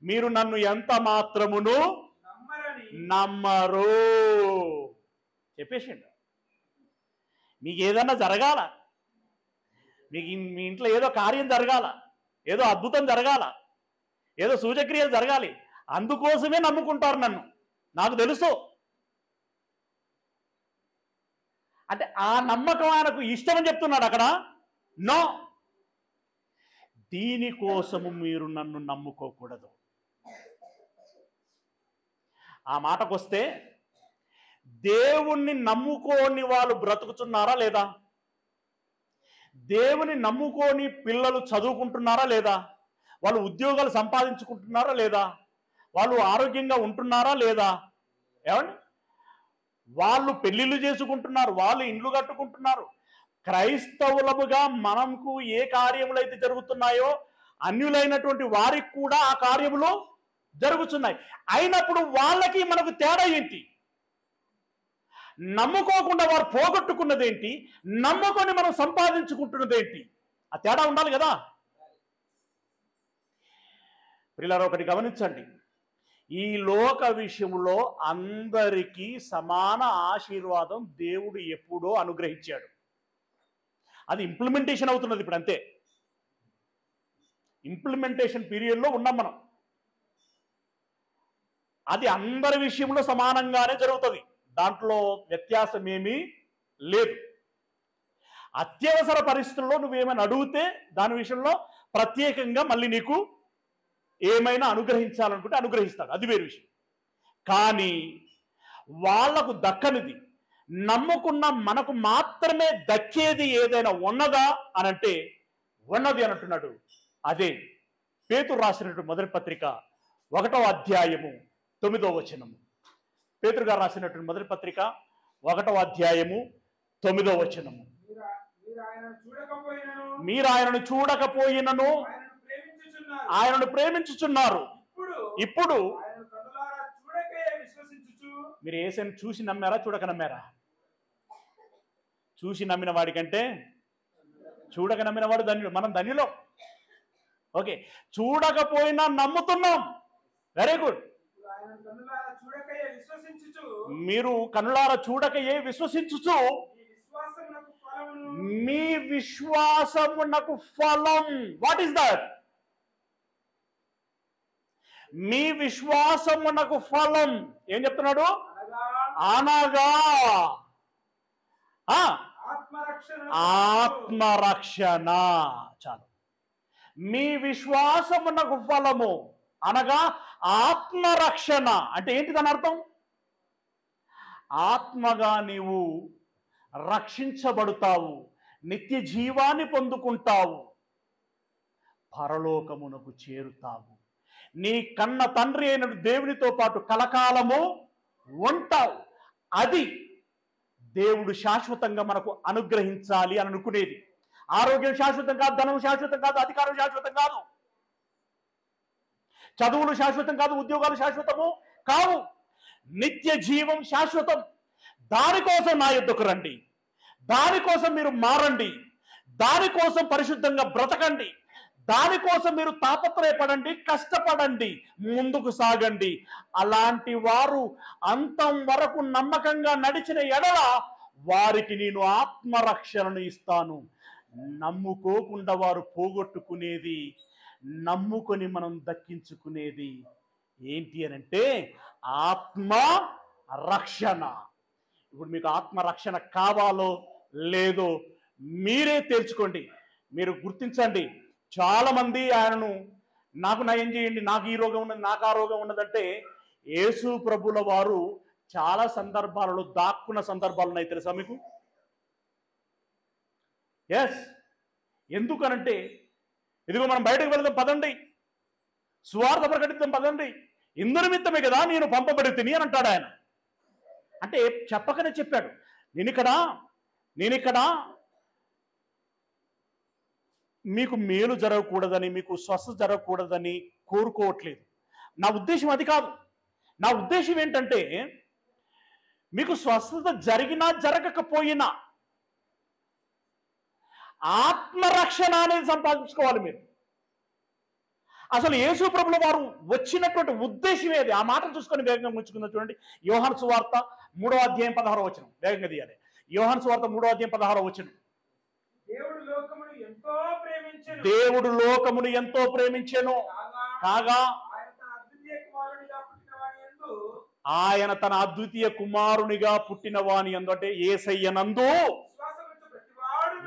మీరు నన్ను ఎంత మాత్రమును నమ్మరు చెప్పేసిండు. మీకు ఏదన్నా జరగాల, మీకు మీ ఇంట్లో ఏదో కార్యం జరగాల, ఏదో అద్భుతం జరగాల, ఏదో సూచక్రియలు జరగాలి, అందుకోసమే నమ్ముకుంటారు నన్ను, నాకు తెలుసు. అంటే ఆ నమ్మకం ఆయనకు ఇష్టమని చెప్తున్నాడు అక్కడ. నో, దీనికోసము మీరు నన్ను నమ్ముకోకూడదు. ఆ మాటకొస్తే దేవుణ్ణి నమ్ముకోని వాళ్ళు బ్రతుకుతున్నారా లేదా? దేవుని నమ్ముకోని పిల్లలు చదువుకుంటున్నారా లేదా? వాళ్ళు ఉద్యోగాలు సంపాదించుకుంటున్నారా లేదా? వాళ్ళు ఆరోగ్యంగా ఉంటున్నారా లేదా? ఏమండి, వాళ్ళు పెళ్లిళ్ళు చేసుకుంటున్నారు, వాళ్ళు ఇండ్లు కట్టుకుంటున్నారు. క్రైస్తవులముగా మనకు ఏ కార్యములు అయితే జరుగుతున్నాయో అన్యులైనటువంటి వారికి కూడా ఆ కార్యములు జరుగుతున్నాయి. అయినప్పుడు వాళ్ళకి మనకు తేడా ఏంటి? నమ్ముకోకుండా వారు పోగొట్టుకున్నదేంటి, నమ్ముకొని మనం సంపాదించుకుంటున్నదేంటి? ఆ తేడా ఉండాలి కదా. పిల్లలు ఒకటి గమనించండి, ఈ లోక విషయంలో అందరికీ సమాన ఆశీర్వాదం దేవుడు ఎప్పుడో అనుగ్రహించాడు. అది ఇంప్లిమెంటేషన్ అవుతున్నది ఇప్పుడు, అంతే. ఇంప్లిమెంటేషన్ పీరియడ్లో ఉన్నాం మనం. అది అందరి విషయంలో సమానంగానే జరుగుతుంది, దాంట్లో వ్యత్యాసం ఏమీ లేదు. అత్యవసర పరిస్థితుల్లో నువ్వేమైనా అడిగితే దాని విషయంలో ప్రత్యేకంగా మళ్ళీ నీకు ఏమైనా అనుగ్రహించాలనుకుంటే అనుగ్రహిస్తాడు, అది వేరు విషయం. కానీ వాళ్లకు దక్కనిది, నమ్ముకున్న మనకు మాత్రమే దక్కేది ఏదైనా ఉన్నదా అనంటే ఉన్నది అని అంటున్నాడు. అదే పేతురు రాసినటువంటి మొదటి పత్రిక 1వ అధ్యాయము 9వ వచనము. పేతురు గారు రాసినటువంటి మొదటి పత్రిక 1వ అధ్యాయము 9వ వచనము. మీరు ఆయనను చూడకపోయినను ఆయనను ప్రేమించుచున్నారు. ఇప్పుడు మీరు యేసుని చూసి నమ్మారా, చూడక నమ్మారా? చూసి నమ్మిన వాడికంటే చూడక నమ్మిన వాడు ధన్యుడు. మనం ధన్యులో. ఓకే, చూడకపోయినా నమ్ముతున్నాం, వెరీ గుడ్. మీరు కనులారా చూడకయే విశ్వసించుచు మీ విశ్వాసమునకు ఫలం. What is that? మీ విశ్వాసమునకు ఫలం ఏం చెప్తున్నాడు? అనగా ఆత్మరక్షణ. చాలు. మీ విశ్వాసమునకు ఫలము అనగా ఆత్మరక్షణ. అంటే ఏంటి దాని అర్థం? ఆత్మగా నీవు రక్షించబడతావు, నిత్య జీవాన్ని పొందుకుంటావు, పరలోకమునకు చేరుతావు, నీ కన్న తండ్రి అయిన దేవునితో పాటు కలకాలము ఉంటావు. అది దేవుడు శాశ్వతంగా మనకు అనుగ్రహించాలి అని అనుకునేది. ఆరోగ్యం శాశ్వతం కాదు, ధనం శాశ్వతం కాదు, అధికారం శాశ్వతం కాదు, చదువులు శాశ్వతం కాదు, ఉద్యోగాలు శాశ్వతము కావు, నిత్య జీవం శాశ్వతం. దానికోసం నా యొద్దకు రండి, దానికోసం మీరు మారండి, దానికోసం పరిశుద్ధంగా బ్రతకండి, దానికోసం మీరు తాపత్రయపడండి, కష్టపడండి, ముందుకు సాగండి. అలాంటి వారు అంతం వరకు నమ్మకంగా నడిచిన ఎడల వారికి నేను ఆత్మరక్షణను ఇస్తాను. నమ్ముకోకుండా వారు పోగొట్టుకునేది, నమ్ముకొని మనం దక్కించుకునేది ఏంటి అనంటే ఆత్మ రక్షణ. ఇప్పుడు మీకు ఆత్మరక్షణ కావాలో లేదో మీరే తేల్చుకోండి. మీరు గుర్తించండి, చాలా మంది ఆయనను నాకు నయం చేయండి, నాకు ఈ రోగం ఉన్నది, నాకు ఆ రోగం ఉన్నదంటే యేసు ప్రభుల వారు చాలా సందర్భాలలో దాక్కున్న సందర్భాలు ఉన్నాయి, తెలుసా మీకు? ఎస్, ఎందుకనంటే ఇదిగో మనం బయటకు వెళ్దాం పదండి, సువార్త ప్రకటిద్దాం పదండి, ఇందు నిమిత్తమే కదా నేను పంపబడి తిని అని అంటాడు ఆయన. అంటే చెప్పకనే చెప్పాడు, నేను ఇక్కడ మీకు మేలు జరగకూడదని, మీకు స్వస్థత జరగకూడదని కోరుకోవట్లేదు. నా ఉద్దేశం అది కాదు. నా ఉద్దేశం ఏంటంటే మీకు స్వస్థత జరిగినా జరగకపోయినా ఆత్మరక్షణ అనేది సంపాదించుకోవాలి మీరు. అసలు యేసు ప్రభుల వారు వచ్చినటువంటి ఉద్దేశం ఏది? ఆ మాటలు చూసుకొని వేగంగా ముంచుకుందాం. చూడండి, యోహాను సువార్త 3వ అధ్యాయం 16వ వచనం. వేగంగా తీయాలి. యోహాను సువార్త 3వ అధ్యాయం 16వ వచనం. దేవుడు లోకమును ఎంతో ప్రేమించెను కాగా ఆయన తన అద్వితీయ కుమారునిగా పుట్టిన వాని యందు అంటే యేసయ్యనందు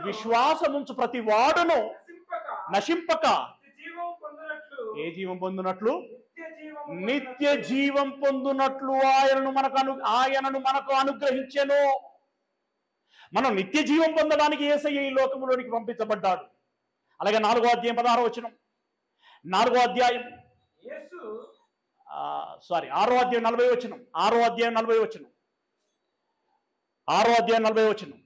విశ్వాసముంచు ప్రతి వాడును నశింపక ఏ జీవం పొందునట్లు నిత్య జీవం పొందునట్లు ఆయనను మనకు అనుగ్రహించెను. మనం నిత్య జీవం పొందడానికి యేసయ్య ఈ లోకములోనికి పంపించబడ్డాడు. అలాగే 4వ అధ్యాయం 16వ వచనం, 6వ అధ్యాయం 40వ వచనం, 6వ అధ్యాయం 40వ వచనం, 6వ అధ్యాయం 40వ వచనం,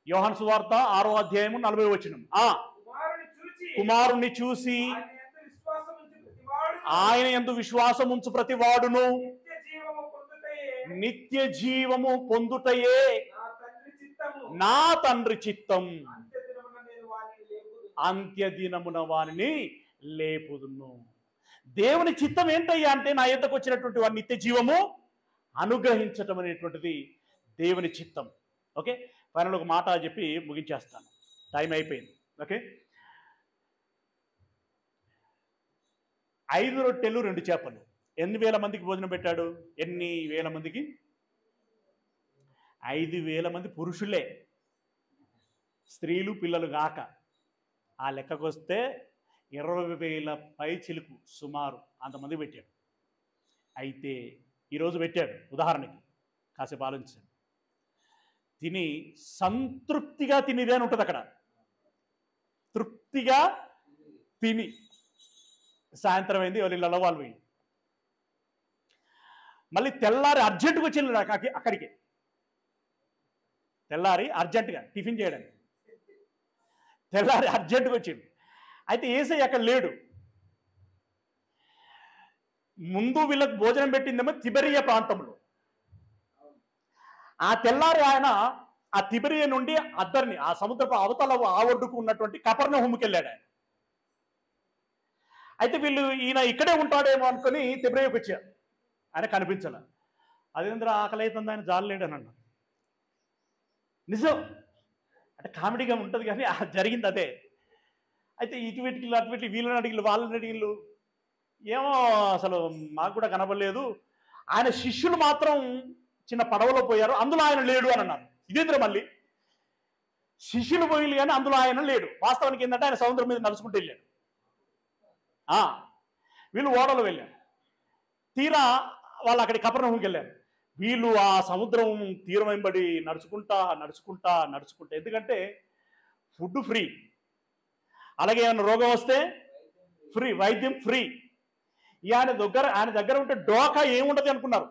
యోహాను సువార్త 6వ అధ్యాయము 40వ వచనం. కుమారుని చూసి ఆయన యందు విశ్వాసం ఉంచు ప్రతి వాడును నిత్య జీవము పొందుటయే నా తండ్రి చిత్తం, అంత్యదినమున వానిని లేపుదును. దేవుని చిత్తం ఏంటయ్యా అంటే నా యొద్దకు వచ్చినటువంటి వారి నిత్య జీవము అనుగ్రహించటం అనేటువంటిది దేవుని చిత్తం. ఓకే, ఫైనల్ ఒక మాట చెప్పి ముగించేస్తాను, టైం అయిపోయింది. ఓకే, 5 రొట్టెలు 2 చేపలు ఎన్ని వేల మందికి భోజనం పెట్టాడు? ఎన్ని వేల మందికి? 5,000 మంది పురుషులే, స్త్రీలు పిల్లలు గాక. ఆ లెక్కకు వస్తే 20,000 పై చిలుకు సుమారు అంతమంది పెట్టాడు. అయితే ఈరోజు పెట్టాడు, ఉదాహరణకి కాసేపు ఆలోచించాడు, తిని సంతృప్తిగా తినిదే అని ఉంటుంది అక్కడ. తృప్తిగా తిని సాయంత్రం అయింది, ఎవరి ఇళ్ళలో వాళ్ళు పోయింది. మళ్ళీ తెల్లారి అర్జెంటుగా వచ్చింది అక్కడికి, తెల్లారి అర్జెంటుగా టిఫిన్ చేయడానికి తెల్లారి అర్జెంటుగా వచ్చింది. అయితే యేసయ్య అక్కడ లేడు. ముందు వీళ్ళకి భోజనం పెట్టిందేమో తిబెరియా ప్రాంతంలో. ఆ తెల్లారి ఆయన ఆ తిబెరియా నుండి అద్దరిని ఆ సముద్రపు అవతల ఆ ఒడ్డుకు ఉన్నటువంటి కపెర్నహూముకి వెళ్ళాడు ఆయన. అయితే వీళ్ళు ఈయన ఇక్కడే ఉంటాడేమో అనుకుని తిబెరియాకు వచ్చారు. ఆయన కనిపించాల. అదేంద్ర ఆకలి అవుతుంది, ఆయన జాలేడు అని అన్నాడు. నిజం అంటే కామెడీగా ఉంటుంది కానీ జరిగింది అదే. అయితే ఇటు వీటికి అటు వీటి వీళ్ళని అడిగిళ్ళు వాళ్ళని అడిగిళ్ళు, ఏమో అసలు మాకు కూడా కనబడలేదు. ఆయన శిష్యులు మాత్రం చిన్న పడవలో పోయారు, అందులో ఆయన లేడు అని అన్నారు. ఇదేంద్ర మళ్ళీ శిష్యులు పోయిళ్ళు కానీ అందులో ఆయన లేడు. వాస్తవానికి ఏంటంటే ఆయన సముద్రం మీద నడుచుకుంటూ వెళ్ళాడు, వీళ్ళు ఓడలు వెళ్ళారు. తీరా వాళ్ళు అక్కడికి కపెర్నహూముకి వెళ్ళారు. వీళ్ళు ఆ సముద్రం తీరం వెంబడి నడుచుకుంటా ఎందుకంటే ఫుడ్ ఫ్రీ, అలాగే ఏమైనా రోగం వస్తే ఫ్రీ, వైద్యం ఫ్రీ. ఆయన దగ్గర ఉంటే డోకా ఏముండదు అనుకున్నారు.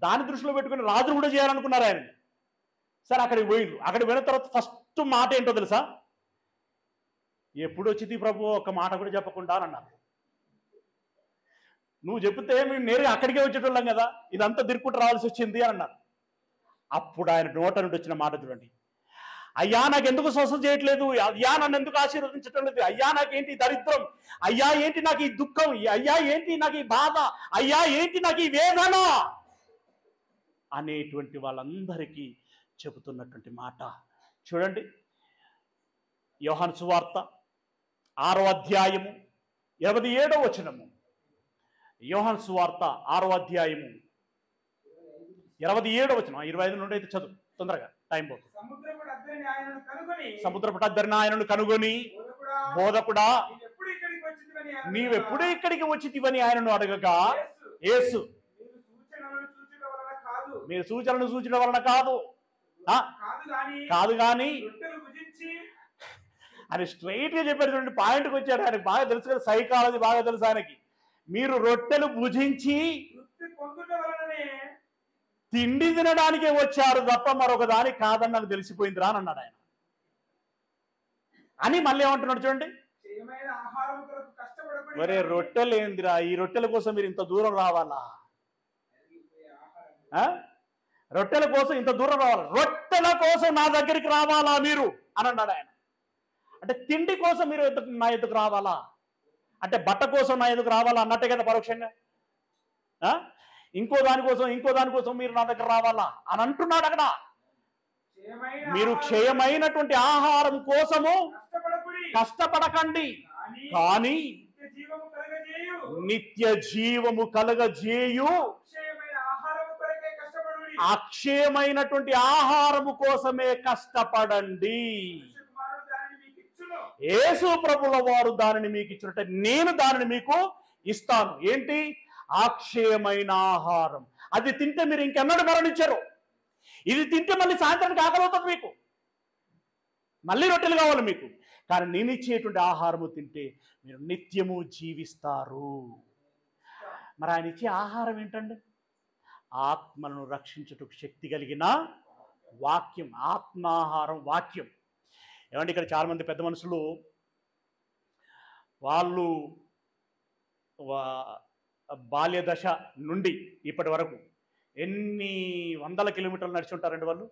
దాని దృష్టిలో పెట్టుకుని రాజు కూడా చేయాలనుకున్నారు ఆయన. సరే అక్కడికి పోయిండ్రు. అక్కడికి పోయిన తర్వాత ఫస్ట్ మాట ఏంటో తెలుసా? ఎప్పుడు వచ్చింది ప్రభు, ఒక మాట కూడా చెప్పకుండా అని అన్నారు. నువ్వు చెప్తే మేము నేరుగా అక్కడికే వచ్చేటోళ్ళం కదా, ఇదంతా దిరుక్కుంటూ రావాల్సి వచ్చింది అని అన్నారు. అప్పుడు ఆయన నోట నుండి వచ్చిన మాట చూడండి, అయ్యా నాకు ఎందుకు స్వస్థత చేయట్లేదు, అయ్యా నన్ను ఎందుకు ఆశీర్వదించటం లేదు, అయ్యా నాకేంటి దరిద్రం, అయ్యా ఏంటి నాకు ఈ దుఃఖం, అయ్యా ఏంటి నాకు ఈ బాధ, అయ్యా ఏంటి నాకు ఈ వేదన అనేటువంటి వాళ్ళందరికీ చెబుతున్నటువంటి మాట చూడండి. యోహాను సువార్త 6వ అధ్యాయము 27వ వచనము. యోహాను సువార్త 6వ అధ్యాయము 27వ వచనం. 25 నుండి అయితే చదువు తొందరగా, టైం పోతుంది. సముద్రపు అద్దరిని ఆయనను కనుగొని, బోధకుడా నీవెప్పుడు ఇక్కడికి వచ్చితివని ఆయనను అడగగా, యేసు మీరు సూచనలు సూచన వలన కాదు కానీ ఆయన స్ట్రైట్ గా చెప్పారు చూడండి, పాయింట్కి వచ్చాడు. ఆయనకు బాగా తెలుసు కదా, సైకాలజీ బాగా తెలుసు ఆయనకి. మీరు రొట్టెలు భుజించి తిండి తినడానికే వచ్చారు తప్ప మరొక దానికి కాదని నాకు తెలిసిపోయిందిరా అని అన్నాడు ఆయన. అని మళ్ళీ ఏమంటున్నాడు చూడండి, మరే రొట్టెలు ఏందిరా, ఈ రొట్టెల కోసం మీరు ఇంత దూరం రావాలా? రొట్టెల కోసం ఇంత దూరం రావాలా? రొట్టెల కోసం నా దగ్గరికి రావాలా మీరు అని అన్నాడు ఆయన. అంటే తిండి కోసం మీరు నా ఎదుకు రావాలా అంటే బట్ట కోసం నా ఎదుకు రావాలా అన్నట్టే కదా పరోక్షంగా. ఇంకో దానికోసం మీరు నా దగ్గర రావాలా అని అంటున్నాడు అక్కడ. మీరు క్షయమైనటువంటి ఆహారం కోసము కష్టపడకండి, కానీ నిత్య జీవము కలగజేయు అక్షయమైనటువంటి ఆహారము కోసమే కష్టపడండి. యేసు ప్రభుల వారు దానిని మీకు ఇచ్చినట్టే నేను దానిని మీకు ఇస్తాను. ఏంటి? అక్షయమైన ఆహారం. అది తింటే మీరు ఇంకెన్నడూ మరణించరు. ఇది తింటే మళ్ళీ సాయంత్రానికి ఆకలి అవుతుంది మీకు, మళ్ళీ రొట్టెలు కావాలి మీకు. కానీ నేను ఇచ్చేటువంటి ఆహారము తింటే మీరు నిత్యము జీవిస్తారు. మరి ఆయన ఇచ్చే ఆహారం ఏంటండి? ఆత్మను రక్షించుటకు శక్తి కలిగిన వాక్యం. ఆత్మాహారం వాక్యం. ఏమంటే ఇక్కడ చాలామంది పెద్ద మనుషులు వాళ్ళు బాల్య దశ నుండి ఇప్పటి వరకు ఎన్ని వందల కిలోమీటర్లు నడిచి ఉంటారండి వాళ్ళు.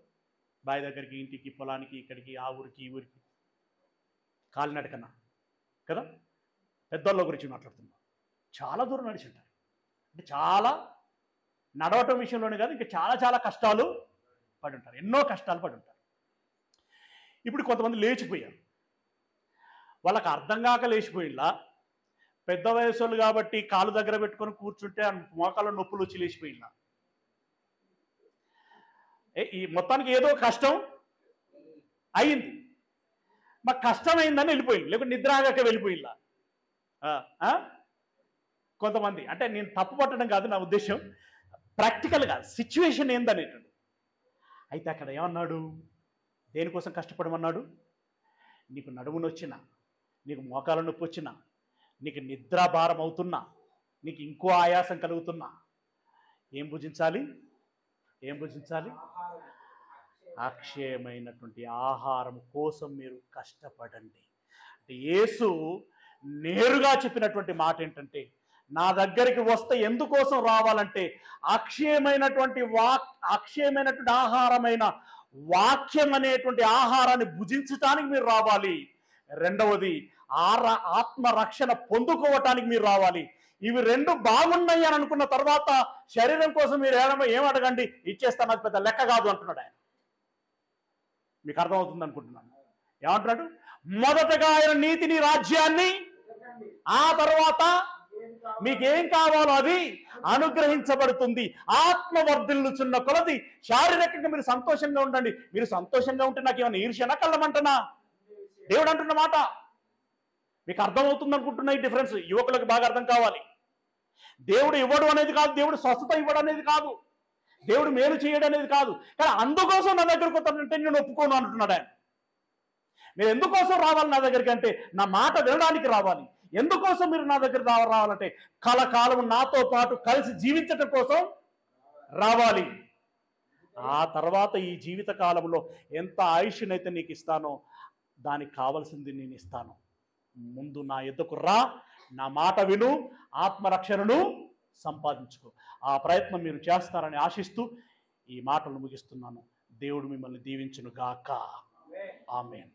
బావి దగ్గరికి, ఇంటికి, పొలానికి, ఇక్కడికి, ఆ ఊరికి, ఈ ఊరికి, కాలినడకన్నా కదా. పెద్దోళ్ళ గురించి మాట్లాడుతున్నాం. చాలా దూరం నడిచి ఉంటారు. అంటే చాలా నడవటం విషయంలోనే కాదు, ఇంకా చాలా చాలా కష్టాలు పడి ఉంటారు. ఎన్నో కష్టాలు పడి ఉంటారు. ఇప్పుడు కొంతమంది లేచిపోయారు. వాళ్ళకి అర్థం కాక లేచిపోయిలా. పెద్ద వయసు కాబట్టి కాలు దగ్గర పెట్టుకొని కూర్చుంటే మోకాళ్ళ నొప్పులు వచ్చి లేచిపోయిలా. ఈ మొత్తానికి ఏదో కష్టం అయింది. మాకు కష్టం అయిందని వెళ్ళిపోయింది, లేకపోతే నిద్రాగాక వెళ్ళిపోయిలా. కొంతమంది, అంటే నేను తప్పు పట్టడం కాదు నా ఉద్దేశం, ప్రాక్టికల్గా సిచ్యువేషన్ ఏందనేటండి. అయితే అక్కడ ఏమన్నాడు? దేనికోసం కష్టపడమన్నాడు? నీకు నడుము నొచ్చినా, నీకు మోకాల నొప్పి వచ్చినా, నీకు నిద్రాభారం అవుతున్నా, నీకు ఇంకో ఆయాసం కలుగుతున్నా ఏం భుజించాలి? ఏం భుజించాలి? అక్షయమైనటువంటి ఆహారం కోసం మీరు కష్టపడండి. అంటే యేసు నేరుగా చెప్పినటువంటి మాట ఏంటంటే, నా దగ్గరికి వస్తే ఎందుకోసం రావాలంటే అక్షయమైనటువంటి ఆహారమైన వాక్యం అనేటువంటి ఆహారాన్ని భుజించటానికి మీరు రావాలి. రెండవది ఆత్మరక్షణ పొందుకోవటానికి మీరు రావాలి. ఇవి రెండు బాగున్నాయి అని అనుకున్న తర్వాత శరీరం కోసం మీరు ఏమడగండి, ఇచ్చేస్తాను, అది పెద్ద లెక్క కాదు అంటున్నాడు ఆయన. మీకు అర్థమవుతుంది అనుకుంటున్నాను. ఏమంటున్నాడు? మొదటగా ఆయన నీతిని, రాజ్యాన్ని, ఆ తర్వాత మీకేం కావాలో అది అనుగ్రహించబడుతుంది. ఆత్మ వర్ధిల్లుచున్న కొలది శారీరకంగా మీరు సంతోషంగా ఉండండి. మీరు సంతోషంగా ఉంటే నాకేమన్నా ఈర్ష్యనా, కళ్ళమంటనా? దేవుడు అంటున్న మాట మీకు అర్థమవుతుంది అనుకుంటున్నా. ఈ డిఫరెన్స్ యువకులకు బాగా అర్థం కావాలి. దేవుడు ఇవ్వడం అనేది కాదు, దేవుడు స్వస్థత ఇవ్వడం అనేది కాదు, దేవుడు మేలు చేయడం అనేది కాదు. కానీ అందుకోసం నా దగ్గరకు వస్తానంటే నేను ఒప్పుకోను అంటున్నాడు ఆయన. మీరు ఎందుకోసం రావాలి నా దగ్గరికి అంటే నా మాట వినడానికి రావాలి. ఎందుకోసం మీరు నా దగ్గర రావాలంటే కలకాలం నాతో పాటు కలిసి జీవించటం కోసం రావాలి. ఆ తర్వాత ఈ జీవిత కాలంలో ఎంత ఆయుష్నైతే నీకు ఇస్తానో దానికి కావాల్సింది నేను ఇస్తాను. ముందు నా ఎద్దుకు రా, నా మాట విను, ఆత్మరక్షణను సంపాదించుకో. ఆ ప్రయత్నం మీరు చేస్తారని ఆశిస్తూ ఈ మాటలు ముగిస్తున్నాను. దేవుడు మిమ్మల్ని దీవించును గాక. ఆమేన్.